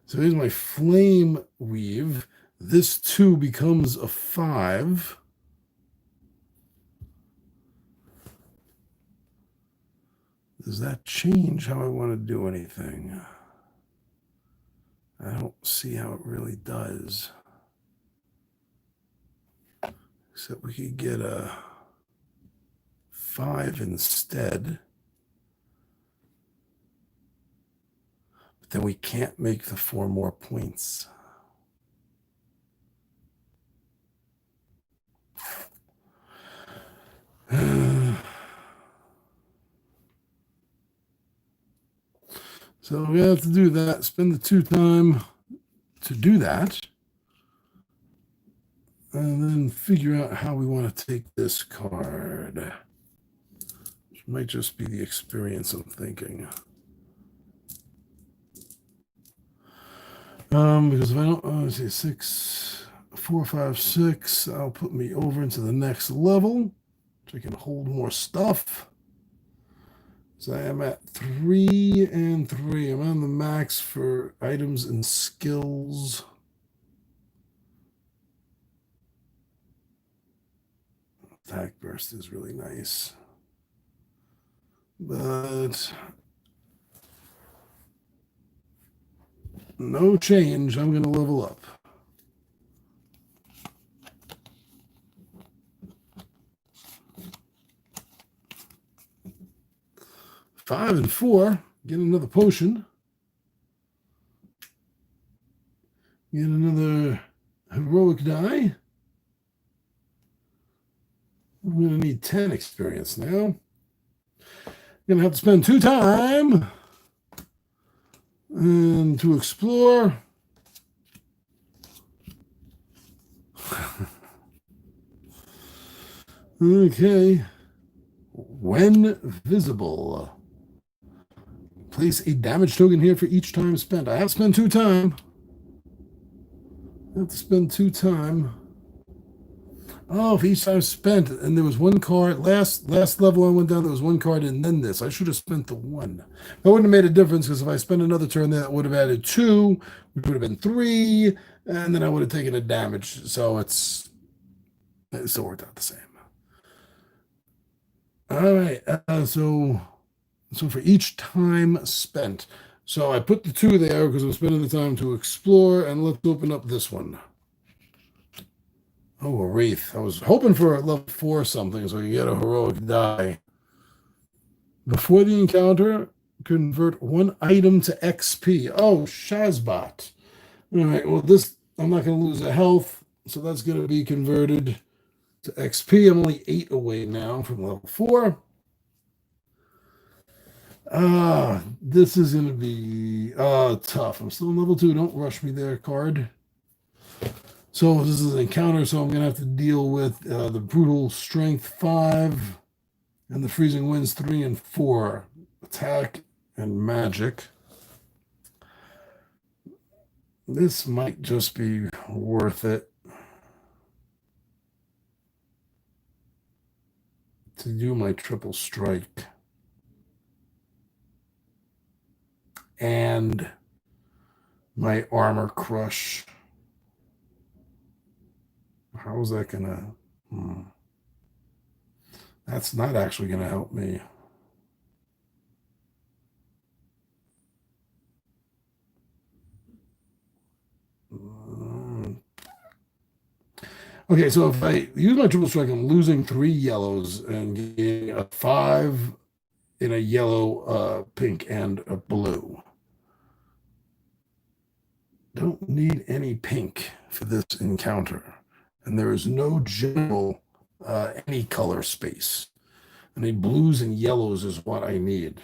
So here's my flame weave. This 2 becomes a 5. Does that change how I want to do anything? I don't see how it really does. Except we could get a 5 instead. But then we can't make the 4 more points. So we have to do that, spend the 2 time to do that, and then figure out how we want to take this card. Which might just be the experience I'm thinking. Because if I don't, let's see, 6, 4, 5, 6, that'll put me over into the next level, so I can hold more stuff. So I am at 3 and 3. I'm on the max for items and skills. Attack burst is really nice. But no change. I'm going to level up. 5 and 4. Get another potion. Get another heroic die. I'm going to need 10 experience now. Going to have to spend 2 time and to explore. Okay. When visible, place a damage token here for each time spent. I have to spend 2 time. I have to spend 2 time. Oh, for each time spent, and there was 1 card. Last level I went down, there was 1 card, and then this. I should have spent the 1. That wouldn't have made a difference, because if I spent another turn, that would have added 2, which would have been 3, and then I would have taken a damage. So it still worked out the same. All right, so for each time spent. So I put the 2 there because I'm spending the time to explore, and let's open up this one. Oh, a Wraith. I was hoping for a level 4 something so you get a heroic die. Before the encounter, convert 1 item to XP. Oh, Shazbot. All right, well, this, I'm not going to lose a health, so that's going to be converted to XP. I'm only 8 away now from level 4. This is going to be tough. I'm still in level 2. Don't rush me there, card. So this is an encounter, so I'm going to have to deal with the Brutal Strength 5 and the Freezing Winds 3 and 4. Attack and Magic. This might just be worth it to do my triple strike. And my Armor Crush. How is that gonna? That's not actually gonna help me. Okay, so if I use my triple strike, I'm losing 3 yellows and getting a 5 in a yellow, pink, and a blue. Don't need any pink for this encounter. And there is no general any color space. Any blues and yellows is what I need.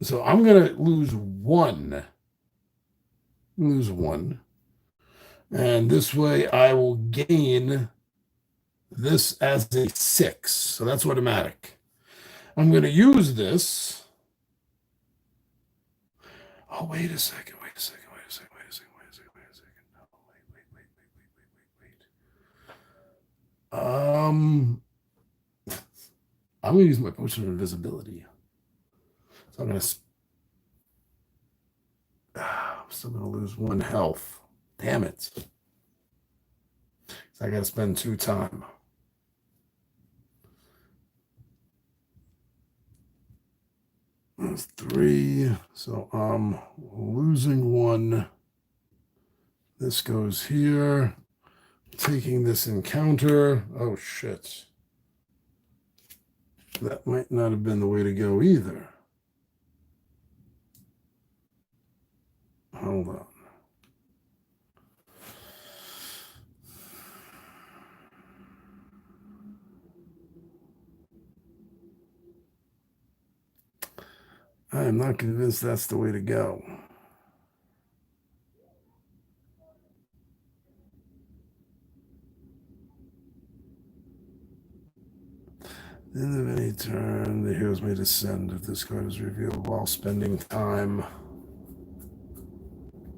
So I'm going to lose 1. Lose 1. And this way I will gain this as a 6. So that's automatic. I'm going to use this. Oh, wait a second. Wait a second. No, wait. I'm going to use my potion of invisibility. So I'm going to. I'm still going to lose 1 health. Damn it. So I got to spend 2 time. That's 3. So I'm losing 1. This goes here. Taking this encounter. Oh, shit. That might not have been the way to go either. Hold on. I am not convinced that's the way to go. End of any turn, the heroes may descend if this card is revealed while spending time.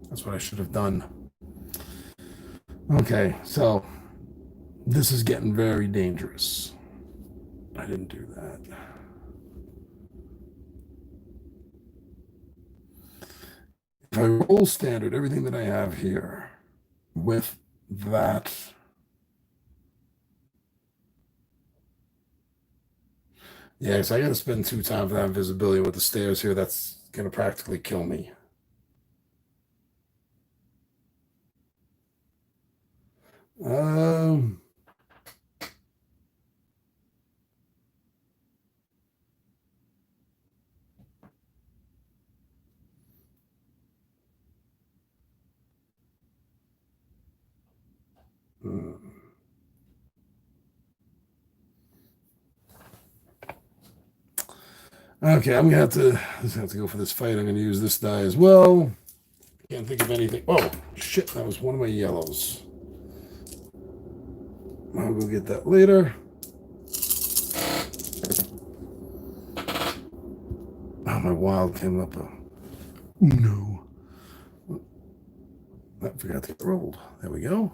That's what I should have done. Okay, so this is getting very dangerous. I didn't do that. If I roll standard, everything that I have here with that. Yeah, so I got to spend 2 time for that invisibility with the stairs here. That's going to practically kill me. Okay, I'm gonna have to go for this fight. I'm gonna use this die as well. Can't think of anything. Oh shit, that was one of my yellows. I'll go get that later. Oh, my wild came up. No. I forgot to get rolled. There we go.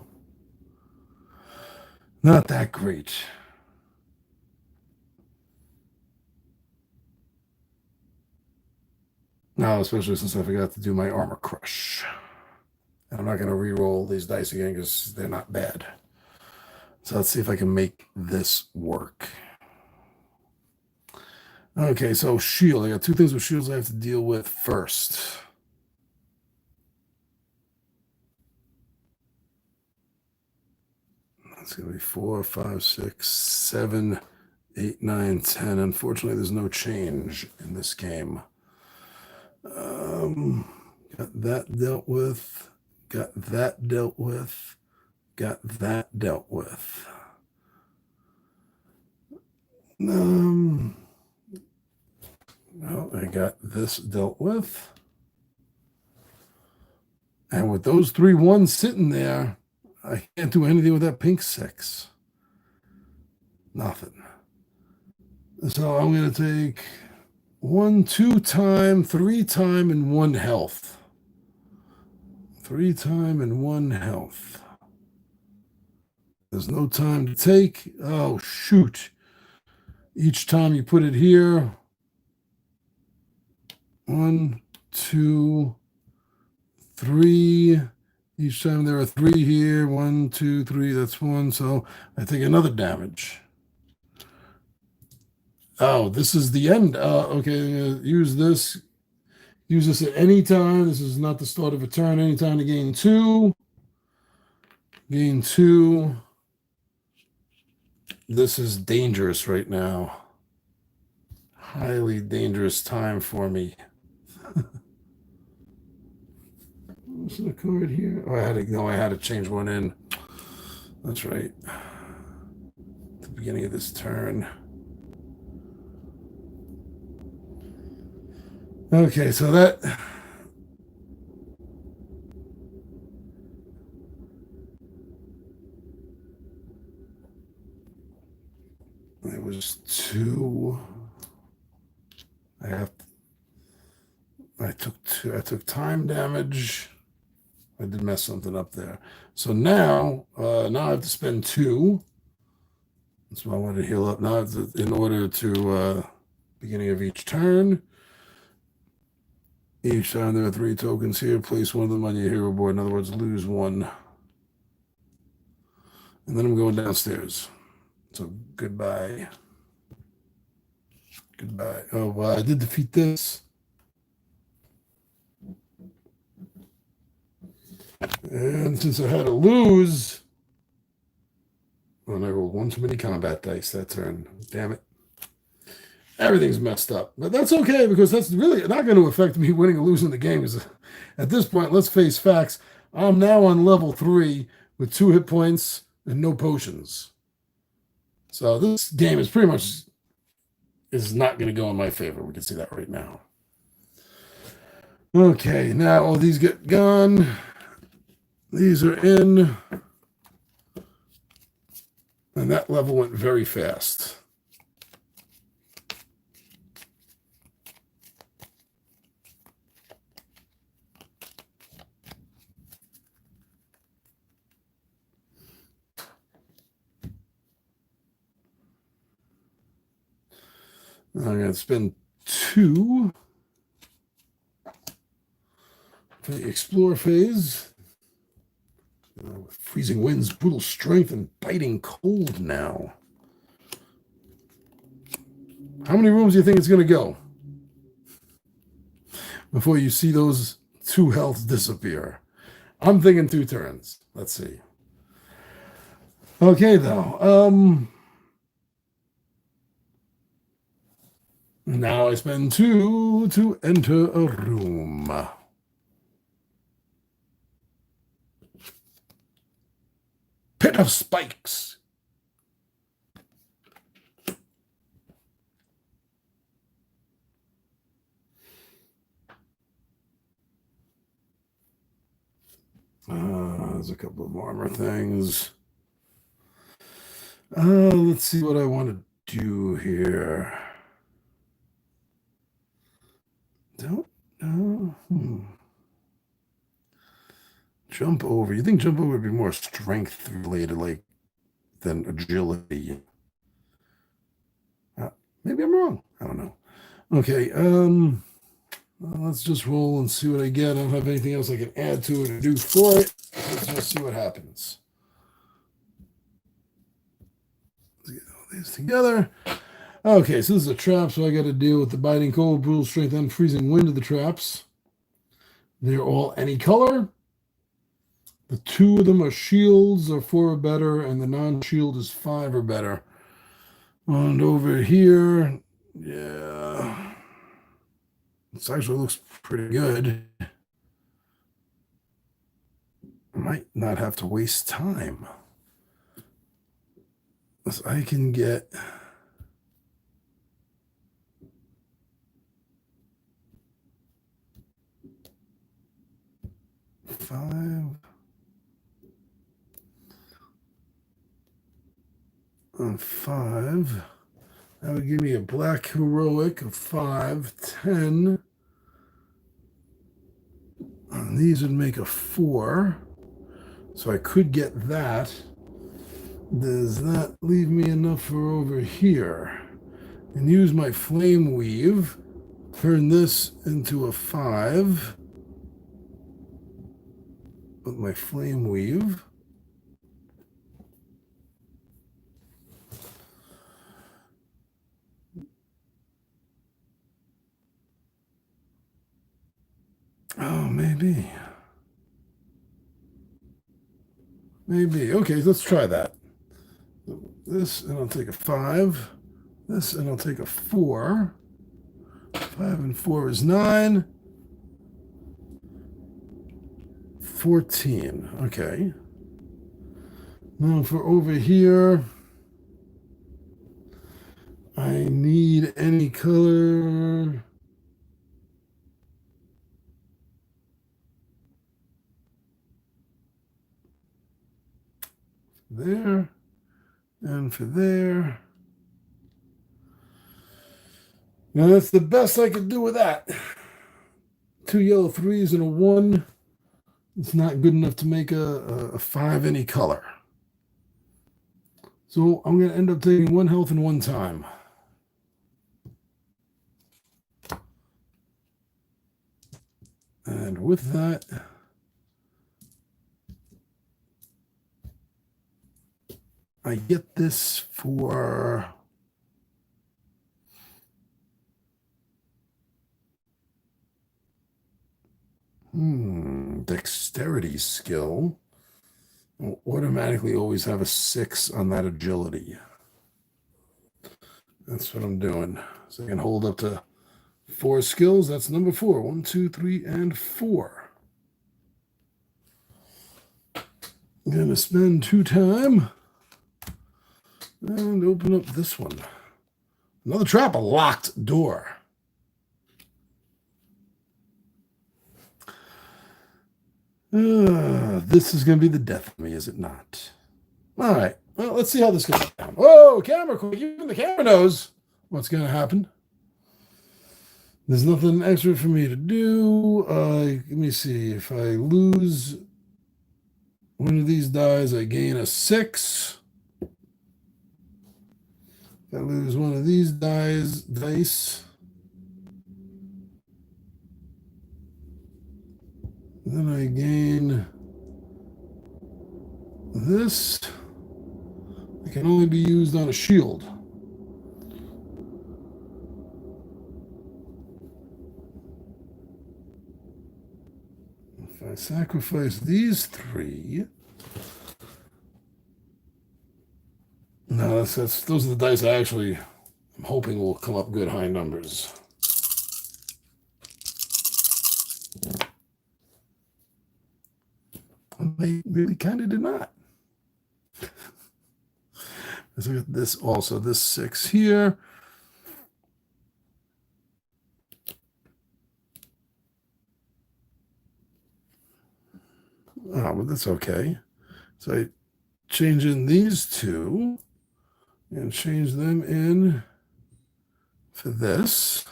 Not that great. No, especially since I forgot to do my armor crush. And I'm not going to re-roll these dice again because they're not bad. So let's see if I can make this work. Okay, so shield. I got two things with shields I have to deal with first. That's going to be 4, 5, 6, 7, 8, 9, 10. Unfortunately, there's no change in this game. Got that dealt with. Got that dealt with. Got that dealt with. Well, I got this dealt with. And with those 3 1s sitting there, I can't do anything with that pink 6. Nothing. So I'm going to take 1, 2 time, 3 time, and 1 health. 3 time and 1 health. There's no time to take. Oh, shoot. Each time you put it here. 1, 2, 3. Each time there are 3 here. 1, 2, 3. That's 1. So I take another damage. Oh, this is the end. Okay, use this. Use this at any time. This is not the start of a turn. Anytime to gain 2. Gain 2. This is dangerous right now. Highly dangerous time for me. What's the card here? Oh, I had to change one in. That's right. At the beginning of this turn. Okay, so that it was 2. I took time damage. I did mess something up there. So now I have to spend 2. That's why I wanted to heal up. Now in order to beginning of each turn. Each time there are 3 tokens here, place one of them on your hero board. In other words, lose 1. And then I'm going downstairs. So goodbye. Goodbye. Oh, I did defeat this. And since I had to lose, well, I rolled 1 too many combat dice that turn. Damn it. Everything's messed up. But that's okay because that's really not going to affect me winning or losing the game. Because at this point, let's face facts. I'm now on level 3 with 2 hit points and no potions. So this game is pretty much is not going to go in my favor. We can see that right now. Okay, now all these get gone. These are in. And that level went very fast. I'm going to spend 2 for the explore phase. Freezing winds, brutal strength, and biting cold now. How many rooms do you think it's going to go before you see those 2 healths disappear? I'm thinking 2 turns. Let's see. Okay, though. Now I spend 2 to enter a room. of spikes. There's a couple of armor things. Let's see what I want to do here. Don't know. Jump over. You think jump over would be more strength related, like, than agility? Maybe I'm wrong. I don't know. Okay. Let's just roll and see what I get. I don't have anything else I can add to it or do for it. Let's just see what happens. Let's get all these together. Okay, so this is a trap, so I got to deal with the biting cold, brutal strength, and freezing wind of the traps. They're all any color. The 2 of them are shields, are 4 or better, and the non-shield is 5 or better. And over here, yeah, this actually looks pretty good. I might not have to waste time. I can get... $5 and $5. That would give me a black heroic of 5, 10. And these would make a 4. So I could get that. Does that leave me enough for over here? And use my flame weave. Turn this into a 5. With my flame weave. Oh, maybe. Maybe. Okay, let's try that. This, and I'll take a 5. This, and I'll take a 4. 5 and 4 is 9. 14. Okay. Now for over here, I need any color. There. And for there. Now that's the best I could do with that. 2 yellow 3s and a 1. It's not good enough to make a 5 any color. So I'm going to end up taking 1 health and 1 time. And with that, I get this for dexterity skill. Will automatically always have a 6 on that agility. That's what I'm doing. So I can hold up to 4 skills. That's number 4. 1, 2, 3, and 4. I'm going to spend 2 time and open up this one. Another trap, a locked door. This is going to be the death of me, is it not? All right. Well, let's see how this goes down. Whoa, camera quick. Even the camera knows what's going to happen. There's nothing extra for me to do. Let me see. If I lose one of these dies, I gain a 6. If I lose one of these dice, then I gain this. It can only be used on a shield. If I sacrifice these 3, no, those are the dice I actually am hoping will come up good high numbers. They really kind of did not. Let's look at this also. This 6 here. Oh, but that's okay. So I change in these two and change them in for this.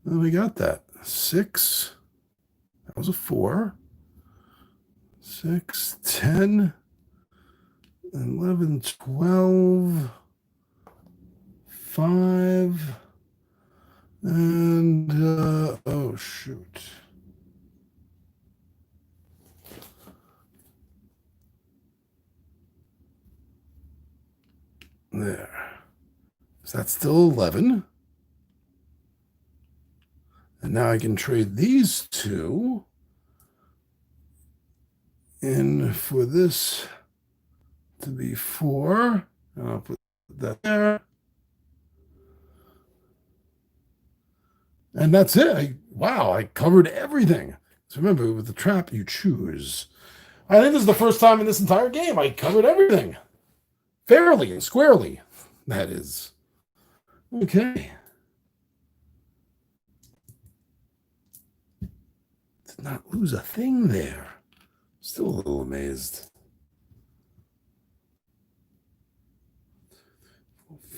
And we got that. 6. That was a 4. 6, 10, 11, 12, 5, and oh shoot. There. So that's still 11. And now I can trade these two in for this to be 4. And I'll put that there. And that's it. Wow, I covered everything. So remember, with the trap, you choose. I think this is the first time in this entire game I covered everything. Fairly and squarely, that is. Okay. Did not lose a thing there. Still a little amazed.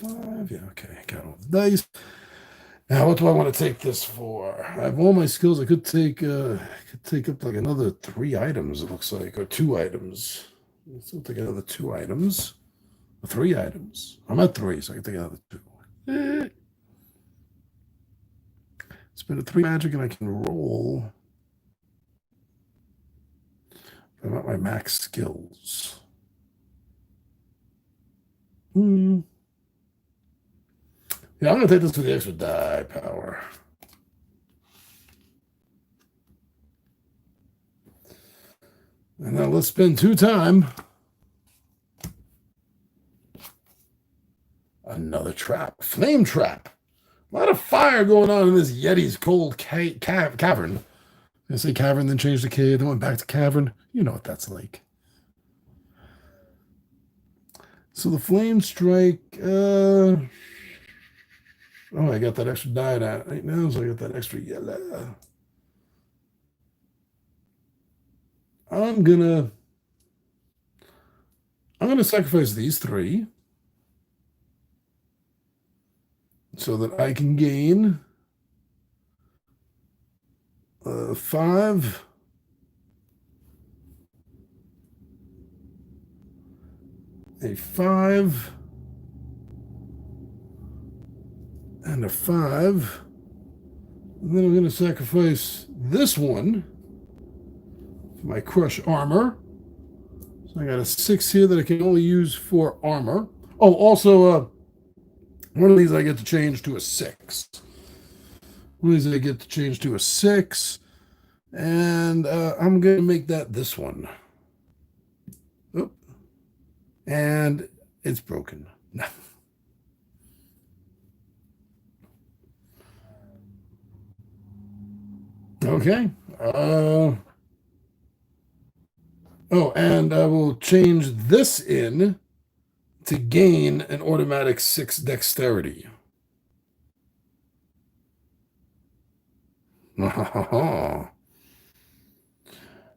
5, yeah, okay, got all the dice. Now, what do I want to take this for? I have all my skills. I could take up like another 3 items, it looks like, or 2 items. Let's take another 2 items. 3 items. I'm at 3, so I can take another 2. Spend a 3 magic and I can roll. I'm at my max skills. Yeah, I'm going to take this for the extra die power. And now let's spend 2 time. Another trap. Flame trap. A lot of fire going on in this Yeti's cold cavern. I say cavern, then change the cave, then went back to cavern. You know what that's like. So the flame strike. Oh, I got that extra die right now, so I got that extra yellow. I'm gonna sacrifice these 3 so that I can gain 5. A 5 and a 5. And then I'm going to sacrifice this one for my crush armor. So I got a 6 here that I can only use for armor. Oh, also, one of these I get to change to a 6. One of these I get to change to a 6. And I'm going to make that this one. Oop. And it's broken. Okay. Oh, and I will change this in to gain an automatic 6 dexterity.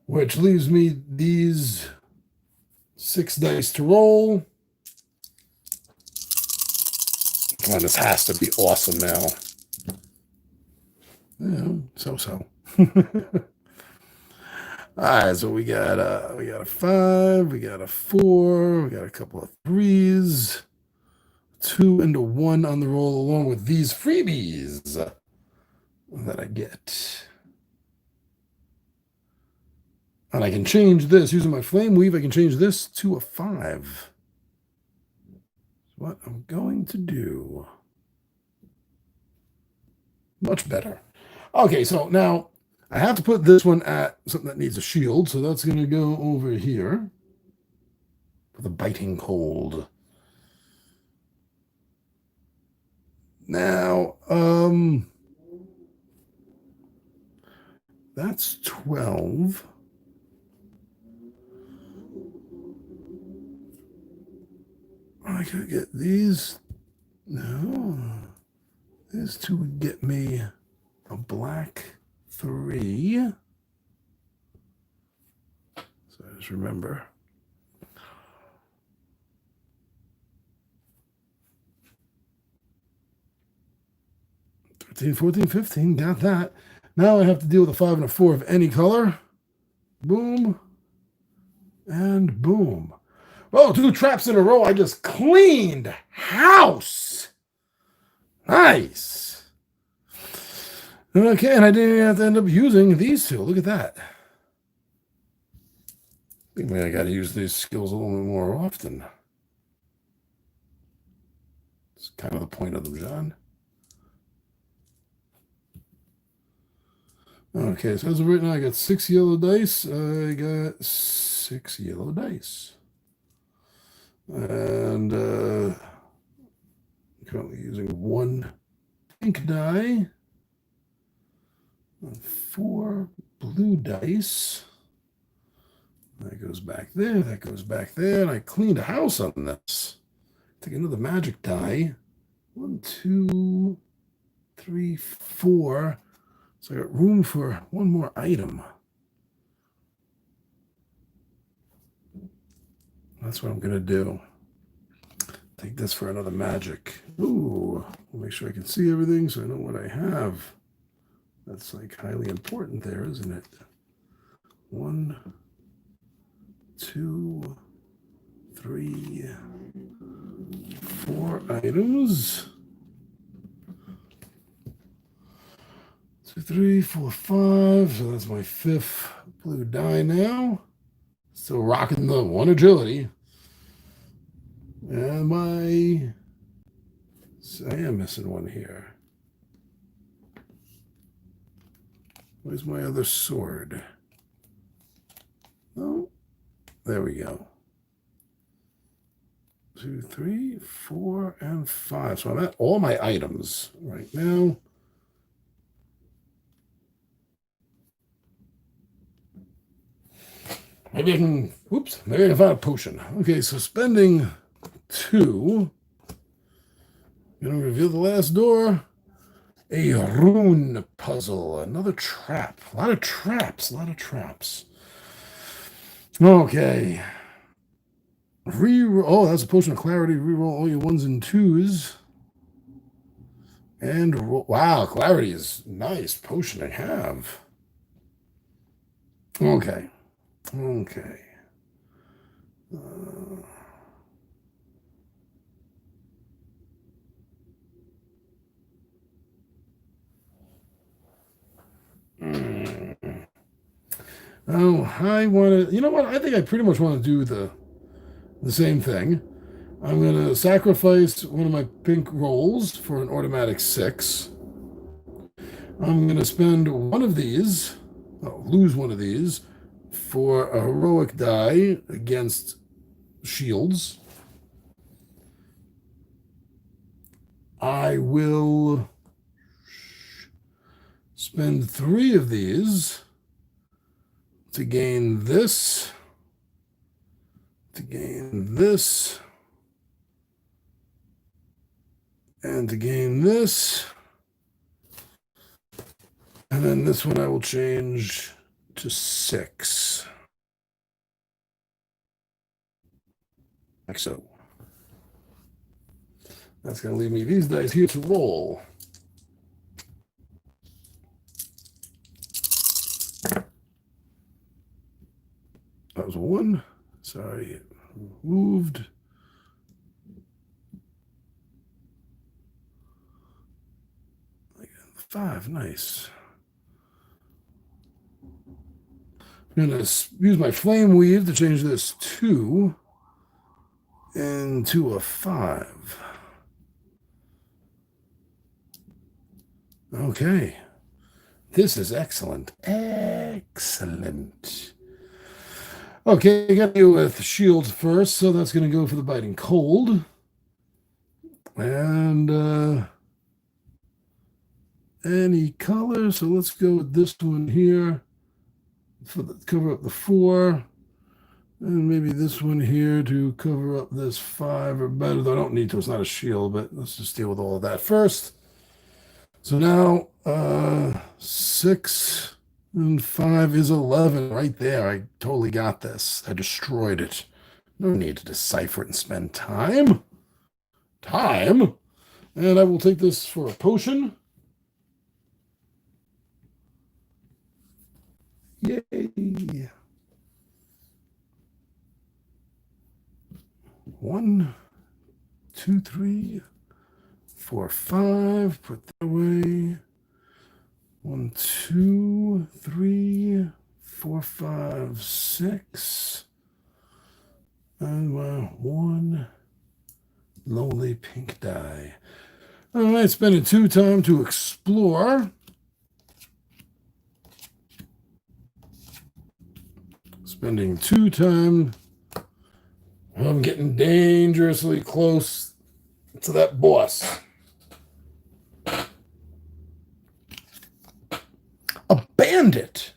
Which leaves me these 6 dice to roll. Come on, this has to be awesome now. Yeah, so. All right, so we got a 5, we got a 4, we got a couple of 3s, 2 and a 1 on the roll, along with these freebies that I get. And I can change this using my flame weave. I can change this to a 5. That's what I'm going to do. Much better. Okay, so now I have to put this one at something that needs a shield, so that's going to go over here for the biting cold. Now, that's 12. I could get these. No. These two would get me a black 3. So just remember. 13, 14, 15. Got that. Now I have to deal with a 5 and a 4 of any color. Boom. And boom. Oh, 2 traps in a row. I just cleaned house. Nice. Okay, and I didn't even have to end up using these 2. Look at that. I think maybe I got to use these skills a little bit more often. It's kind of the point of them, John. Okay, so as of right now, I got 6 yellow dice. I got 6 yellow dice. And currently using 1 pink die. 4 blue dice. That goes back there. That goes back there. And I cleaned a house on this. Take another magic die. 1, 2, 3, 4. So I got room for 1 more item. That's what I'm going to do. Take this for another magic. Ooh, I'll make sure I can see everything so I know what I have. That's like highly important there, isn't it? 1, 2, 3, 4 items. 2, 3, 4, 5. So that's my 5th blue die now. Still rocking the 1 agility. And I am missing 1 here. Where's my other sword? Oh, there we go. 2, 3, 4, and 5. So I'm at all my items right now. Maybe I can find a potion. Okay, so spending 2. Gonna reveal the last door. A rune puzzle. Another trap. A lot of traps. Okay. Reroll. Oh, that's a potion of clarity. Reroll all your 1s and 2s. And wow, clarity is nice potion to have. Okay. Oh, I want to. You know what? I think I pretty much want to do the same thing. I'm going to sacrifice 1 of my pink rolls for an automatic 6. I'm going to spend 1 of these, lose 1 of these, for a heroic die against shields. I will spend 3 of these to gain this, and to gain this. And then this one I will change to 6. Like so. That's going to leave me these dice here to roll. That was a 1. Sorry, it moved. Again, 5, nice. I'm going to use my flame weave to change this 2 into a 5. Okay. This is excellent. Excellent. Okay, I got to deal with shields first, so that's going to go for the biting cold. And any color, so let's go with this one here for the cover up the 4. And maybe this one here to cover up this 5 or better. Though I don't need to. It's not a shield, but let's just deal with all of that first. So now 6 and 5 is 11 right there. I totally got this. I destroyed it. No need to decipher it and spend time. Time? And I will take this for a potion. Yay. 1, 2, 3, 4, 5. Put that away. 1, 2, 3, 4, 5, 6. And one lonely pink die. All right, spending 2 time to explore. Spending 2 time. I'm getting dangerously close to that boss. A bandit.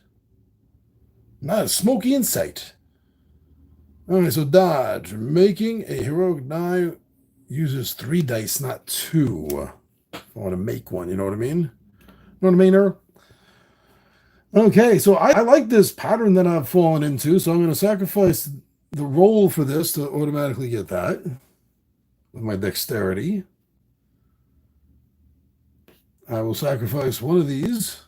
Not a smoky in sight. All right, so dodge. Making a heroic die uses 3 dice, not 2. I want to make one, you know what I mean? You know what I mean, Eric? Okay, so I like this pattern that I've fallen into, so I'm going to sacrifice the roll for this to automatically get that with my dexterity. I will sacrifice one of these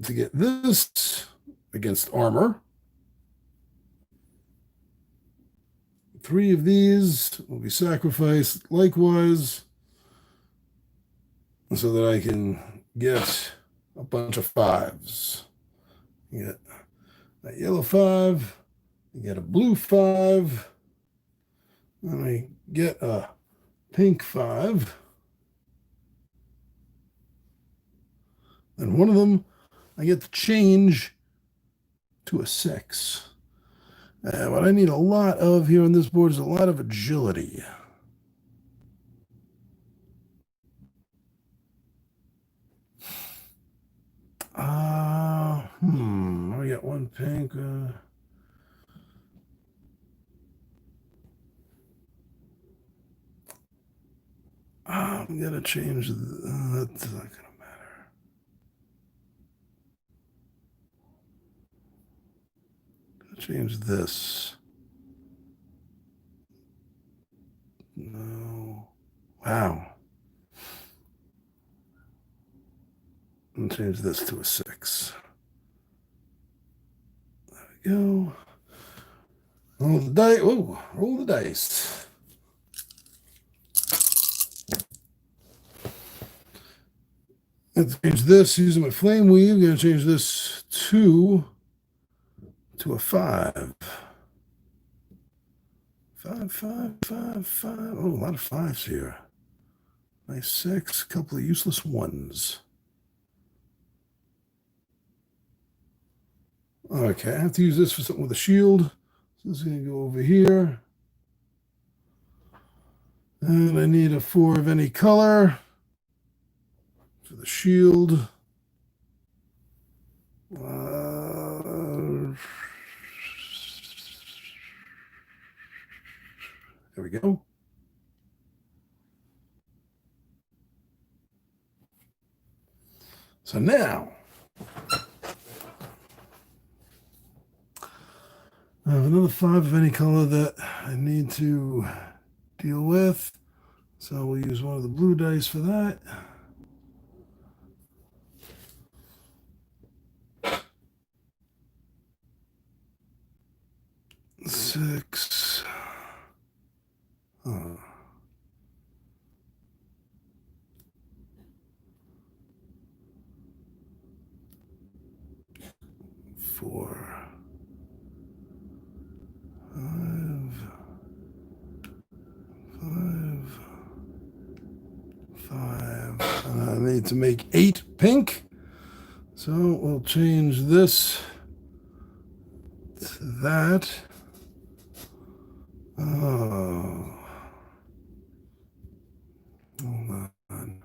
to get this against armor. 3 of these will be sacrificed likewise so that I can get a bunch of 5s. You get a yellow 5, you get a blue 5, and I get a pink 5. And one of them I get to change to a 6. What I need a lot of here on this board is a lot of agility. I got 1 pink. I'm gonna change. That's not gonna matter. Change this. No. Wow. And change this to a 6. There we go. Roll the dice. Oh, roll the dice. Let's change this using my flame weave. I'm going to change this to a 5. 5, 5, 5, 5. Oh, a lot of 5s here. Nice 6. A couple of useless 1s. Okay, I have to use this for something with a shield. So this is going to go over here. And I need a 4 of any color for the shield. There we go. So now, I have another 5 of any color that I need to deal with. So we'll use one of the blue dice for that. Six. Oh. 4. 5. 5. 5. I need to make 8 pink. So we'll change this to that. Oh. Hold on.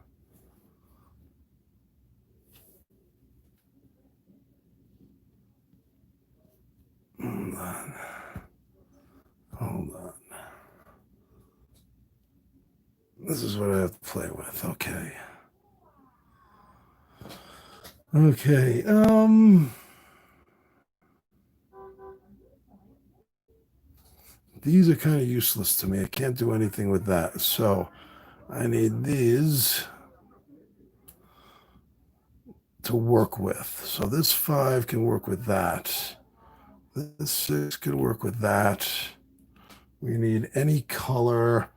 This is what I have to play with. Okay. Okay. These are kind of useless to me. I can't do anything with that. So I need these to work with. So this 5 can work with that. This 6 could work with that. We need any color.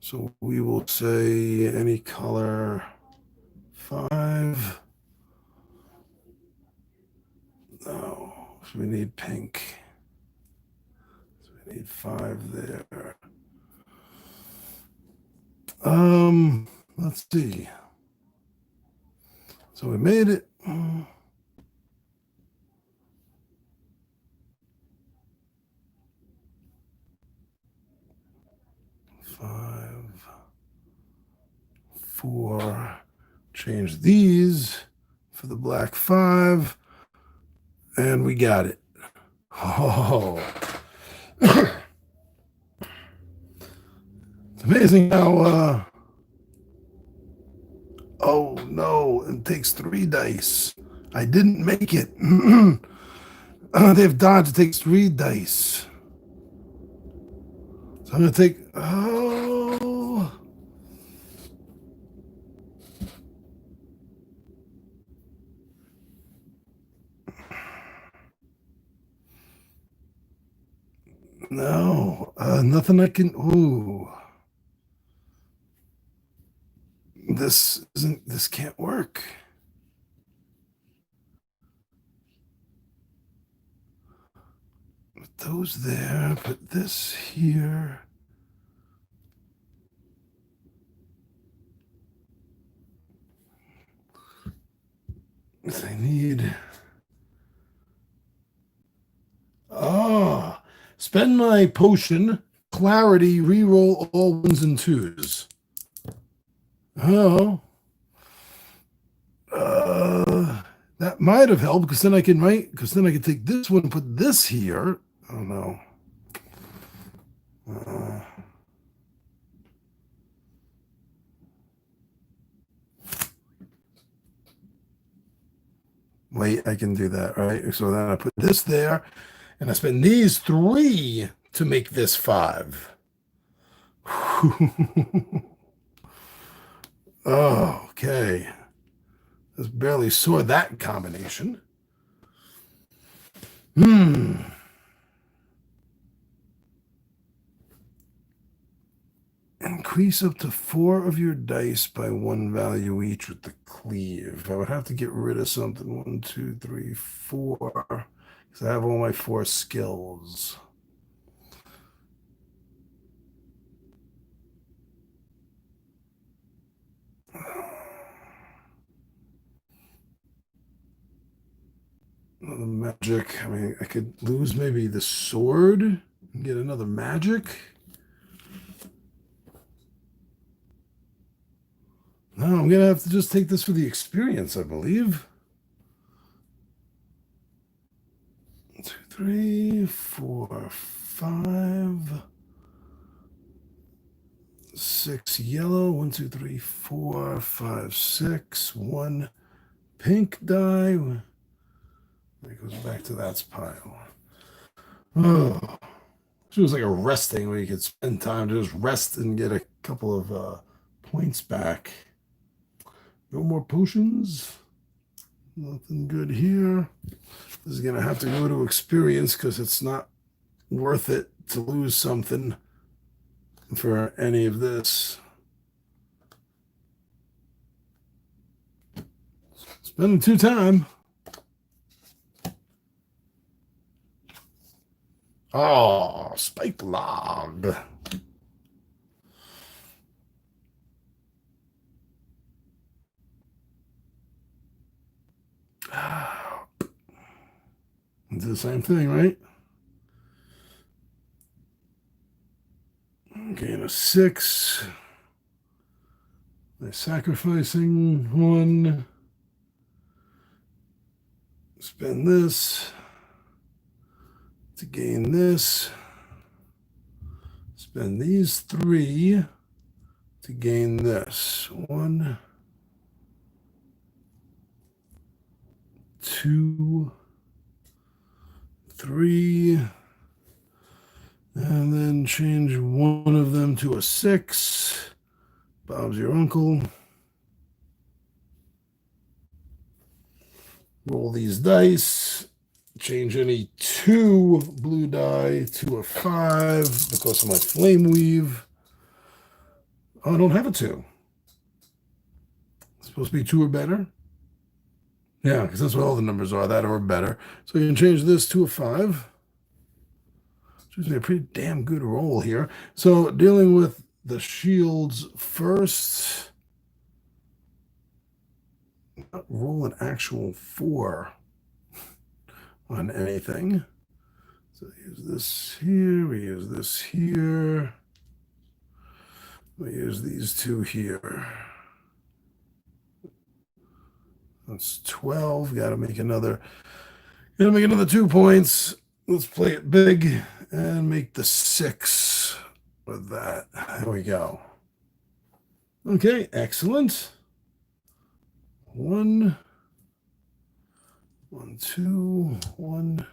So we will say any color 5. No, so we need pink. So we need 5 there. Let's see. So we made it. 5, 4. Change these for the black 5. And we got it. Oh. It's amazing how oh no, it takes 3 dice. I didn't make it. They have dodge, it takes 3 dice. So I'm gonna take no, nothing I can. Ooh, this can't work. Put those there, put this here. I need. Spend my potion, clarity, reroll all 1s and 2s. Oh. That might have helped because then I can take this one and put this here. Oh no. Wait, I can do that, right? So then I put this there, and I spend these 3 to make this 5. Oh, okay. Just barely saw that combination. Increase up to 4 of your dice by 1 value each with the cleave. I would have to get rid of something. 1, 2, 3, 4. Because I have all my 4 skills. Another magic. I mean, I could lose maybe the sword and get another magic. No, I'm going to have to just take this for the experience, I believe. 1, 2, 3, 4, 5, 6 yellow. 1, 2, 3, 4, 5, 6. 1 pink die. It goes back to that pile. Oh, it was like a resting where you could spend time to just rest and get a couple of points back. No more potions. Nothing good here. This is going to have to go to experience because it's not worth it to lose something for any of this. Spending 2 time. Oh, spike log. Do the same thing, right? Gain a 6. By sacrificing 1. Spend this to gain this. Spend these 3 to gain this. 1, 2, 3, and then change one of them to a 6. Bob's your uncle. Roll these dice. Change any 2 blue die to a 5 because of my flame weave. Oh, I don't have a 2. It's supposed to be 2 or better. Yeah, because that's what all the numbers are, that or better. So you can change this to a 5. Which is a pretty damn good roll here. So dealing with the shields first. Not roll an actual 4 on anything. So use this here, we use this here. We use these 2 here. That's 12. Gotta make another 2 points. Let's play it big and make the 6 with that. There we go. Okay, excellent. 1, 1, 2, 1,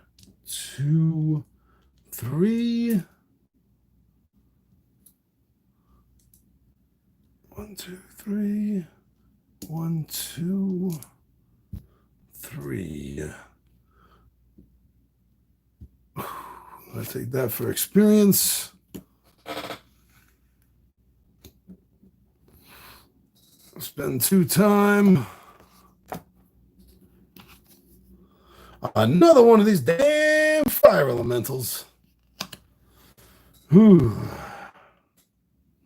2, 3. 1, 2, 3. 1, 2, 3. I'll take that for experience. Spend 2 time. Another one of these damn fire elementals. Whew.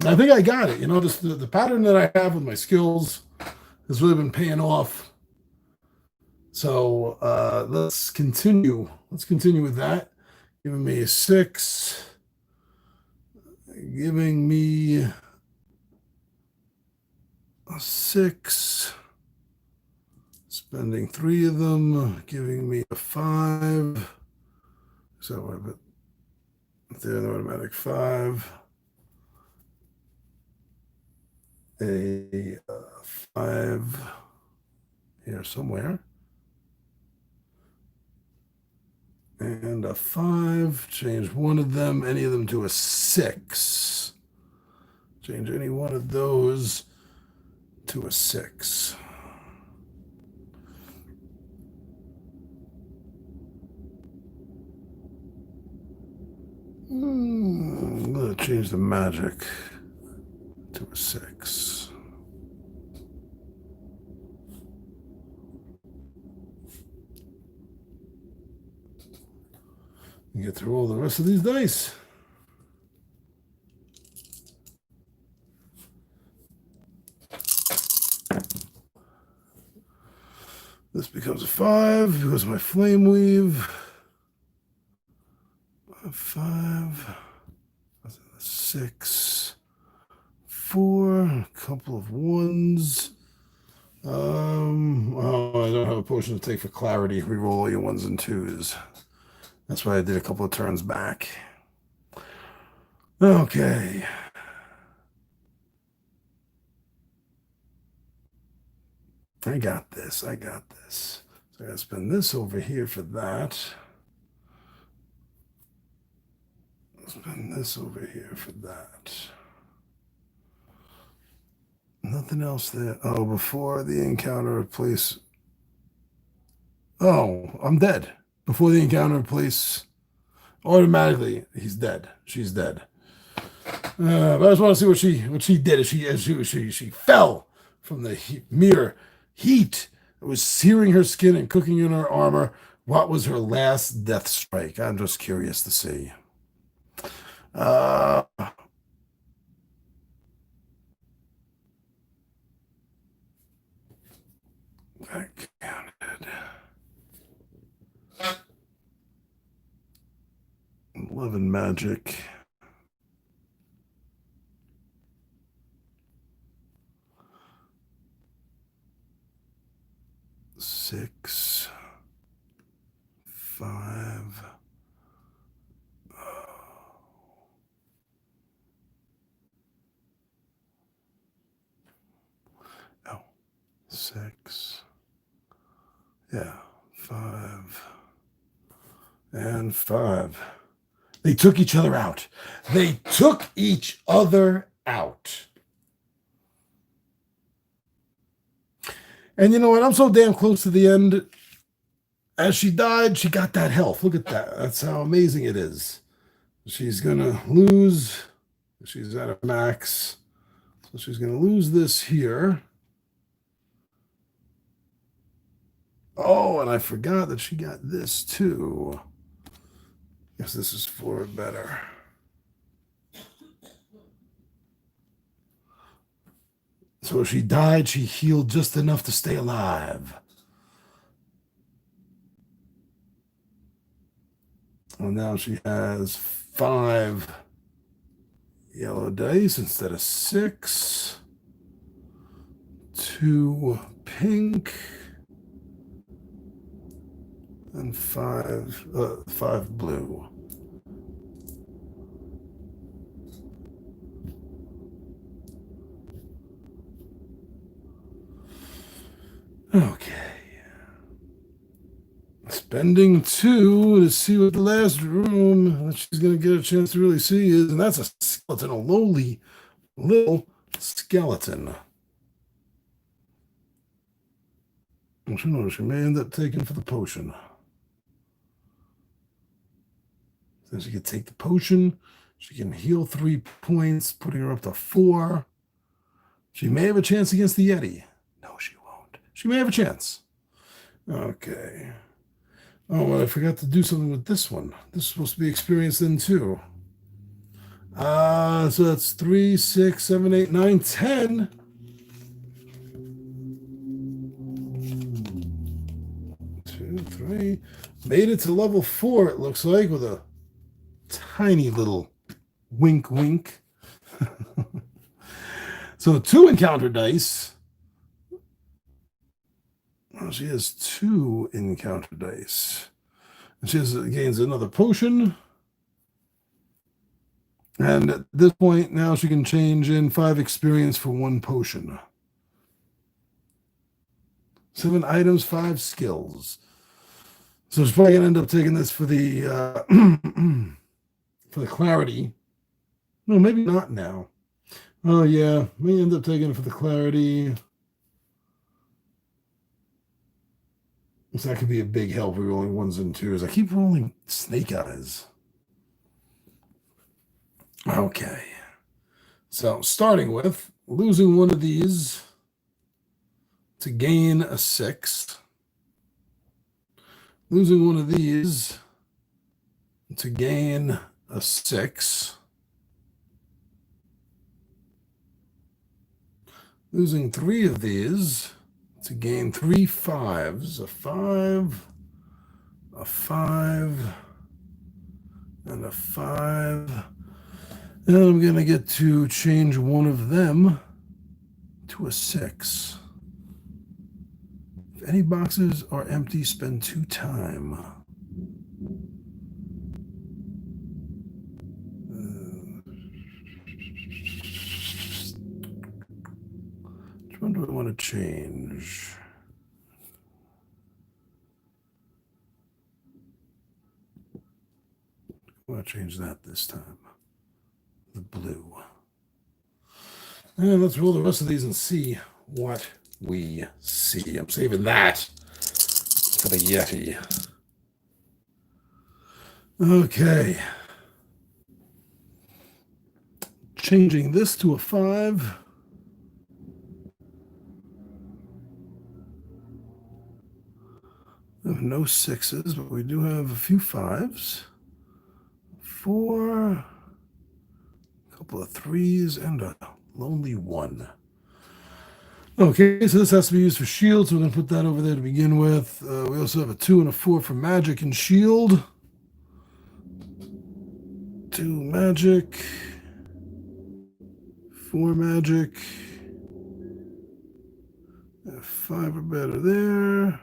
I think I got it. You know, just the pattern that I have with my skills has really been paying off. So let's continue. Let's continue with that. Giving me a 6. Giving me a 6. Spending 3 of them. Giving me a 5. So I put there an automatic 5. A 5 here somewhere. And a 5. Change one of them, any of them to a 6. Change any one of those to a 6. I'm going to change the magic to a 6. Get through all the rest of these dice. This becomes a 5 because of my flame weave. A 5, 6, 4, a couple of 1s. Oh, I don't have a potion to take for clarity. Reroll all your 1s and 2s. That's why I did a couple of turns back. Okay. I got this. So I gotta spend this over here for that. Spend this over here for that. Nothing else there. Oh, before the encounter place. Oh, I'm dead. Before the encounter place, automatically he's dead. She's dead. But I just want to see what she did. She fell from the mere heat that was searing her skin and cooking in her armor. What was her last death strike? I'm just curious to see. That counted. 11 magic. 6, 5. 6. Yeah, 5 and 5. They took each other out. They took each other out. And you know what? I'm so damn close to the end. As she died, she got that health. Look at that. That's how amazing it is. She's going to lose. She's at a max. So she's going to lose this here. Oh, and I forgot that she got this too. Guess this is for better. So she died, she healed just enough to stay alive. Well, now she has 5 yellow dice instead of 6. 2 pink. And 5 blue. Okay. Spending 2 to see what the last room that she's going to get a chance to really see is, and that's a skeleton, a lowly little skeleton. Well, she knows she may end up taking for the potion. Then she can take the potion. She can heal 3 points, putting her up to 4. She may have a chance against the Yeti. No, she won't. She may have a chance. Okay. Oh, well, I forgot to do something with this one. This is supposed to be experienced in too. So that's 3, 6, 7, 8, 9, 10. 2, 3. Made it to level 4, it looks like, with a tiny little wink, wink. So 2 encounter dice. Well, she has 2 encounter dice. And she gains another potion. And at this point, now she can change in 5 experience for 1 potion. 7 items, 5 skills. So she's probably gonna end up taking this for the for the clarity. No, maybe not now. Oh yeah, may end up taking it for the clarity. So that could be a big help. We're rolling 1s and 2s. I keep rolling snake eyes. Okay. So starting with losing 1 of these to gain a 6. Losing 1 of these to gain a 6. Losing 3 of these to gain 3 5s. A 5, a 5, and a 5. And I'm going to get to change 1 of them to a 6. If any boxes are empty, spend 2 time. Which one do I want to change? I want to change that this time. The blue. And let's roll the rest of these and see what we see. I'm saving that for the Yeti. Okay. Changing this to a 5. We have no 6s, but we do have a few 5s. 4, a couple of 3s, and a lonely 1. Okay, so this has to be used for shield, so we're going to put that over there to begin with. We also have a 2 and a 4 for magic and shield. 2 magic. 4 magic. 5 or better there.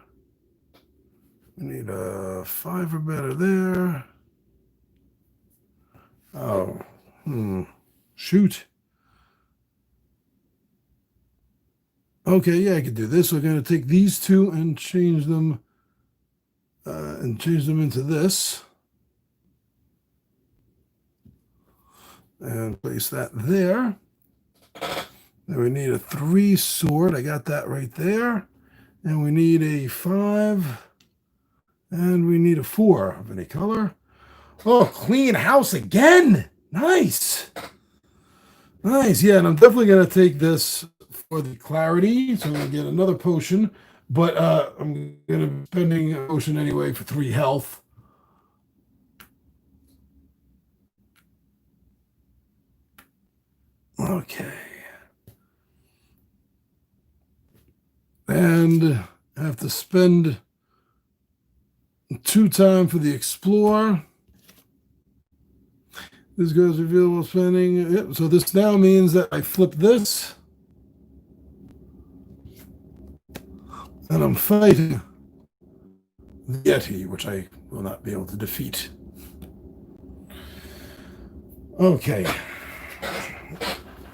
We need a 5 or better there. Oh, shoot. Okay, yeah, I could do this. So I'm going to take these two and change them into this, and place that there. Then we need a 3 sword. I got that right there. And we need a 5. And we need a 4 of any color. Oh, clean house again. Nice. Nice. Yeah, and I'm definitely going to take this for the clarity. So I'm going to get another potion. But I'm going to be spending a potion anyway for 3 health. Okay. And I have to spend 2 time for the explore. This goes reveal while spending. Yep. So this now means that I flip this, and I'm fighting the Yeti, which I will not be able to defeat. Okay.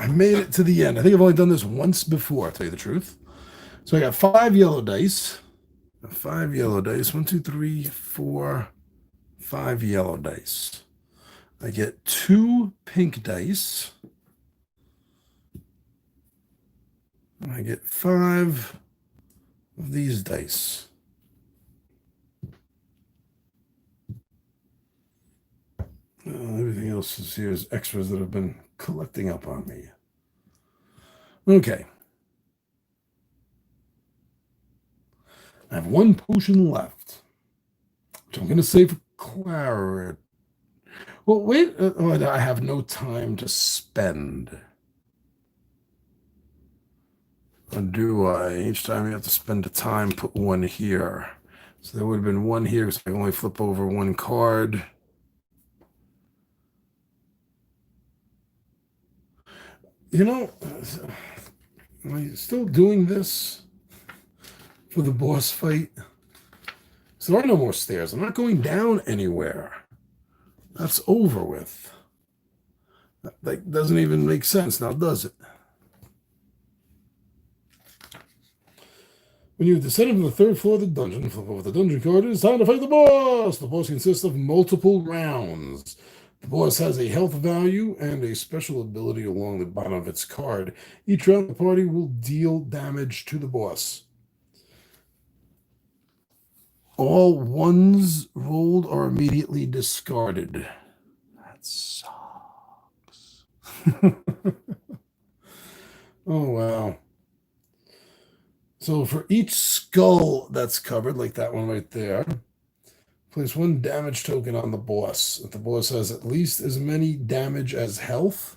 I made it to the end. I think I've only done this once before, I'll tell you the truth. So I got 5 yellow dice. 5 yellow dice. 1, 2, 3, 4, 5 yellow dice. I get 2 pink dice. And I get 5 of these dice. Everything else is here is extras that have been collecting up on me. Okay. I have 1 potion left, which I'm going to save for clarity. Well, wait. I have no time to spend. Or do I? Each time you have to spend a time, put 1 here. So there would have been 1 here because I can only flip over 1 card. You know, am I still doing this for the boss fight? So there are no more stairs. I'm not going down anywhere. That's over with. That doesn't even make sense now, does it? When you've descended from the 3rd floor of the dungeon, flip over the dungeon card. It's time to fight the boss. The boss consists of multiple rounds. The boss has a health value and a special ability along the bottom of its card. Each round, the party will deal damage to the boss. All ones rolled are immediately discarded. That sucks. Oh, wow. So for each skull that's covered, like that one right there, place 1 damage token on the boss. If the boss has at least as many damage as health,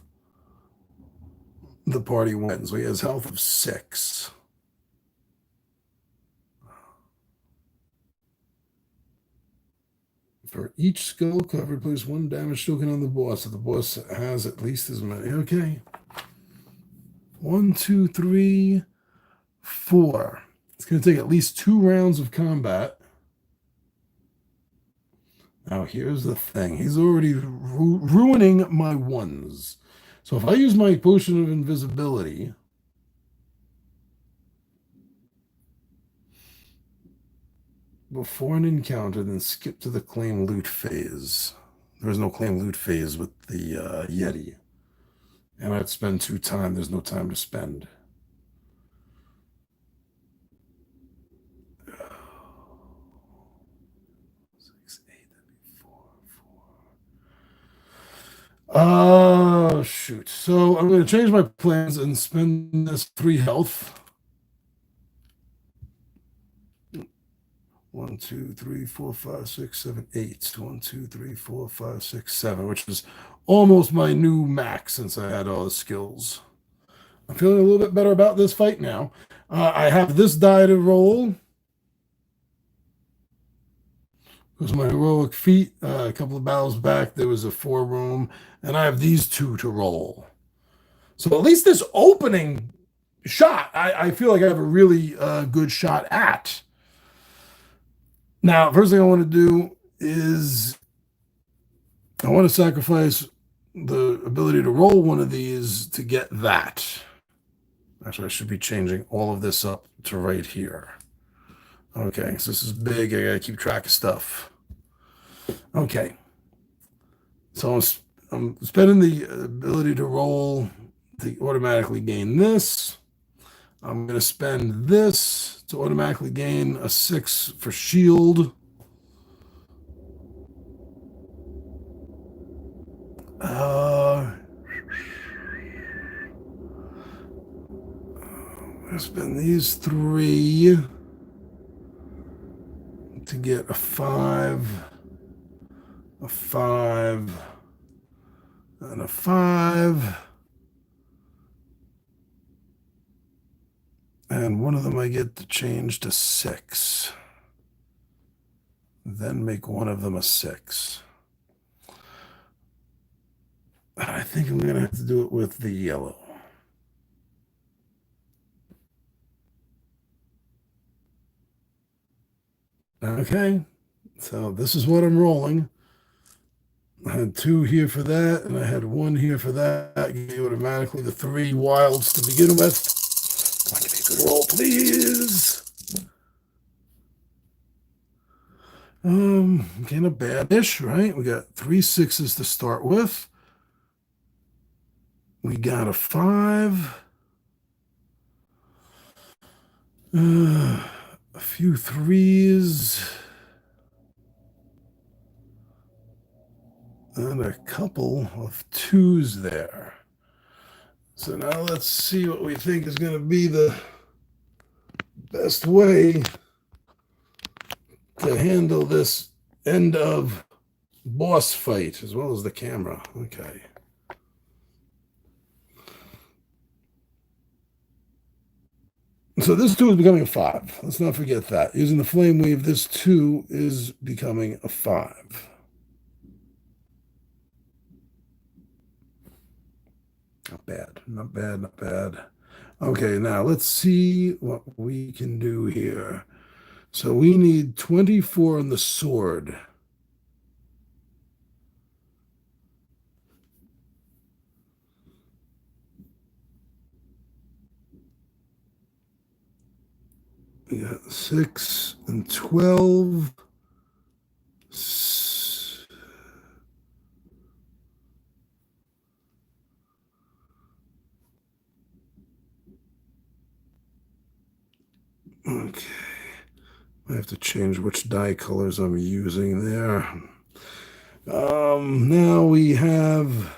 the party wins. So he has health of 6. For each skull covered, place 1 damage token on the boss. If the boss has at least as many. Okay. 1, 2, 3, 4. It's going to take at least 2 rounds of combat. Now, here's the thing. He's already ruining my 1s. So if I use my potion of invisibility, before an encounter, then skip to the claim loot phase. There's no claim loot phase with the Yeti. And I'd spend 2 time. There's no time to spend. Oh, shoot. So I'm going to change my plans and spend this 3 health. 1, 2, 3, 4, 5, 6, 7, 8. 1, 2, 3, 4, 5, 6, 7, which is almost my new max since I had all the skills. I'm feeling a little bit better about this fight now. I have this die to roll. Was my heroic feat. A couple of battles back, there was a 4 room, and I have these 2 to roll. So at least this opening shot, I feel like I have a really good shot at. Now, first thing I want to do is I want to sacrifice the ability to roll one of these to get that. Actually, I should be changing all of this up to right here. Okay, so this is big. I gotta keep track of stuff. Okay, so I'm spending the ability to roll to automatically gain this. I'm gonna spend this to automatically gain a 6 for shield. I'm gonna spend these 3 to get a 5, a 5, and a 5. And one of them I get to change to 6. Then make one of them a 6. I think I'm going to have to do it with the yellow. Okay, so this is what I'm rolling. I had 2 here for that, and I had 1 here for that. Give me automatically the 3 wilds to begin with. Come on, give me a good roll, please. Kind of bad-ish, right? We got 3 6s to start with. We got a 5. A few 3s. And a couple of 2s there. So now let's see what we think is going to be the best way to handle this end of boss fight, as well as the camera. Okay. So this 2 is becoming a 5. Let's not forget that. Using the flame weave, this 2 is becoming a 5. Not bad, not bad, not bad. Okay, now let's see what we can do here. So we need 24 on the sword. We got 6 and 12. Okay. I have to change which dye colors I'm using there. Now we have,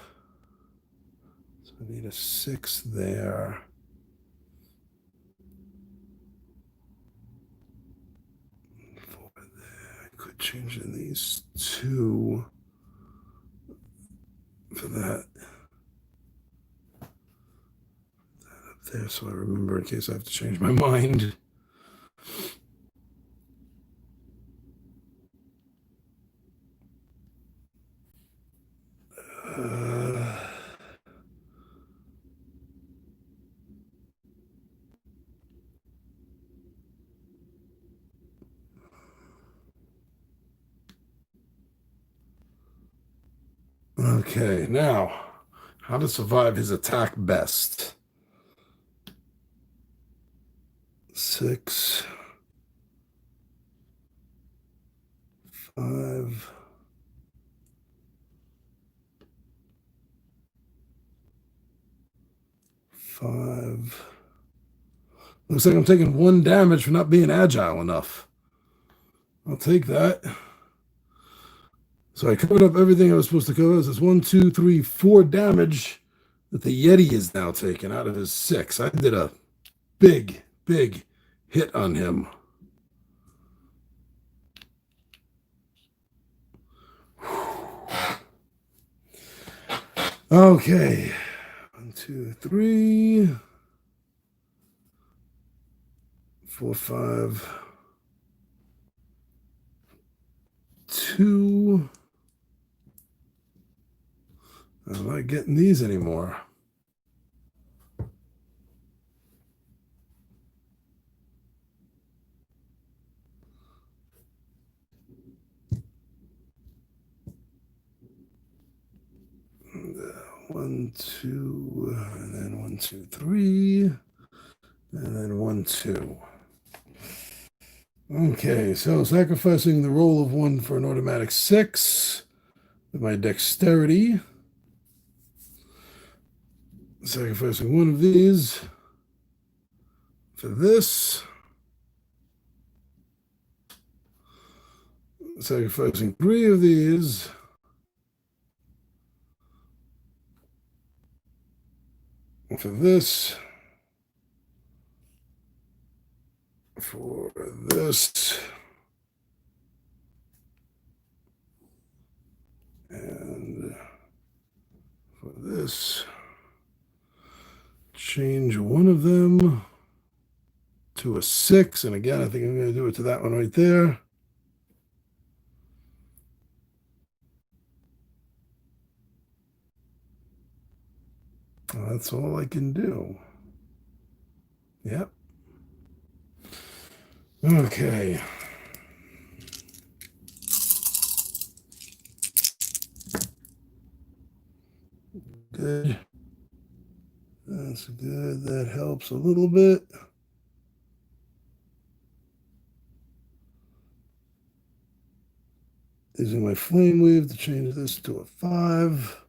so I need a 6 there. 4 there. I could change in these 2 for that. That up there, so I remember in case I have to change my mind. Okay, now, how to survive his attack best. 6, 5, 5. Looks like I'm taking 1 damage for not being agile enough. I'll take that. So I covered up everything I was supposed to cover. This is 1, 2, 3, 4 damage that the Yeti is now taking out of his 6. I did a big, big hit on him. Okay. 1, 2, 3, 4, 5, 2. I'm not getting these anymore. And, 1, 2, and then 1, 2, 3. And then 1, 2. Okay, so sacrificing the roll of 1 for an automatic 6 with my dexterity. Sacrificing 1 of these for this. Sacrificing 3 of these for this. For this. And for this. Change 1 of them to a 6. And again, I think I'm going to do it to that one right there. Well, that's all I can do. Yep. Okay. Good. That's good. That helps a little bit. Using my flame weave to change this to a 5.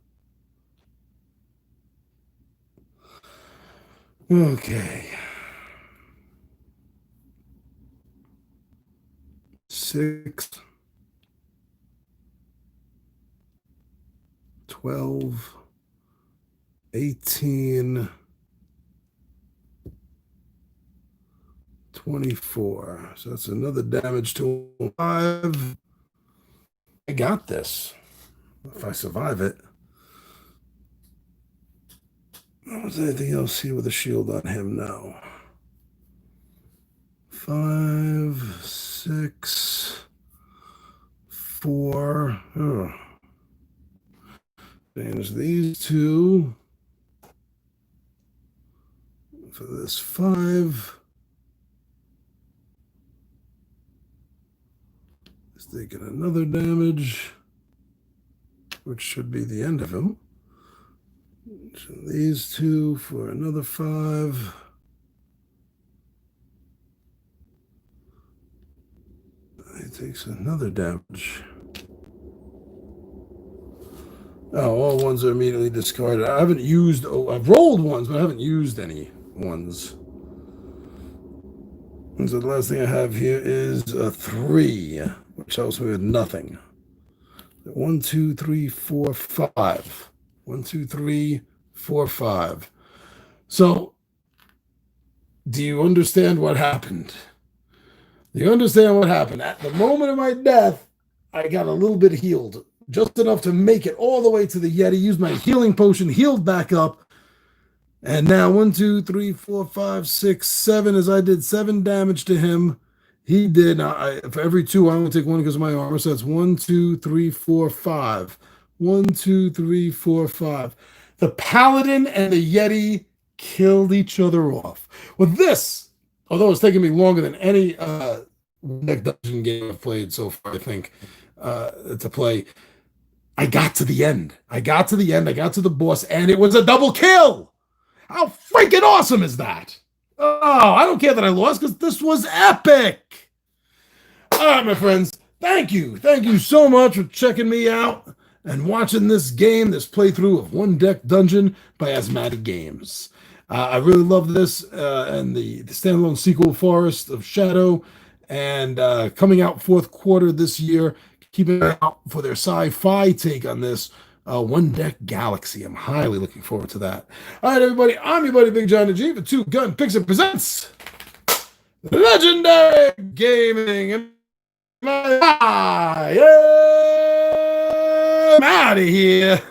Okay. 6, 12, 18, 24. So that's another damage to 5. I got this. If I survive it. Was anything else here with a shield on him? No. 5, 6, 4. Oh. Change these 2 for this 5. He's taking another damage, which should be the end of him. So these 2 for another 5. He takes another damage. Oh, all ones are immediately discarded. I haven't used, I've rolled ones, but I haven't used any ones. And so the last thing I have here is a 3, which tells me with nothing. 1, 2, 3, 4, 5. 1, 2, 3, 4, 5. So, do you understand what happened? Do you understand what happened? At the moment of my death, I got a little bit healed. Just enough to make it all the way to the Yeti, used my healing potion, healed back up. And now 1, 2, 3, 4, 5, 6, 7, as I did 7 damage to him. He did. For every 2, I only take 1 because of my armor. So that's 1, 2, 3, 4, 5. 1, 2, 3, 4, 5. The Paladin and the Yeti killed each other off. With this, although it's taken me longer than any deck dungeon game I've played so far, I think, to play, I got to the end. I got to the end. I got to the boss, and it was a double kill. How freaking awesome is that? Oh, I don't care that I lost because this was epic. All right, my friends. Thank you. Thank you so much for checking me out and watching this game, this playthrough of One Deck Dungeon by Asthmatic Games. I really love this and the standalone sequel, Forest of Shadow, and coming out 4th quarter this year. Keep an eye out for their sci-fi take on this One Deck Galaxy. I'm highly looking forward to that. All right, everybody. I'm your buddy Big John the G for Two Gun Pixie presents Legendary Gaming. And I am out of here.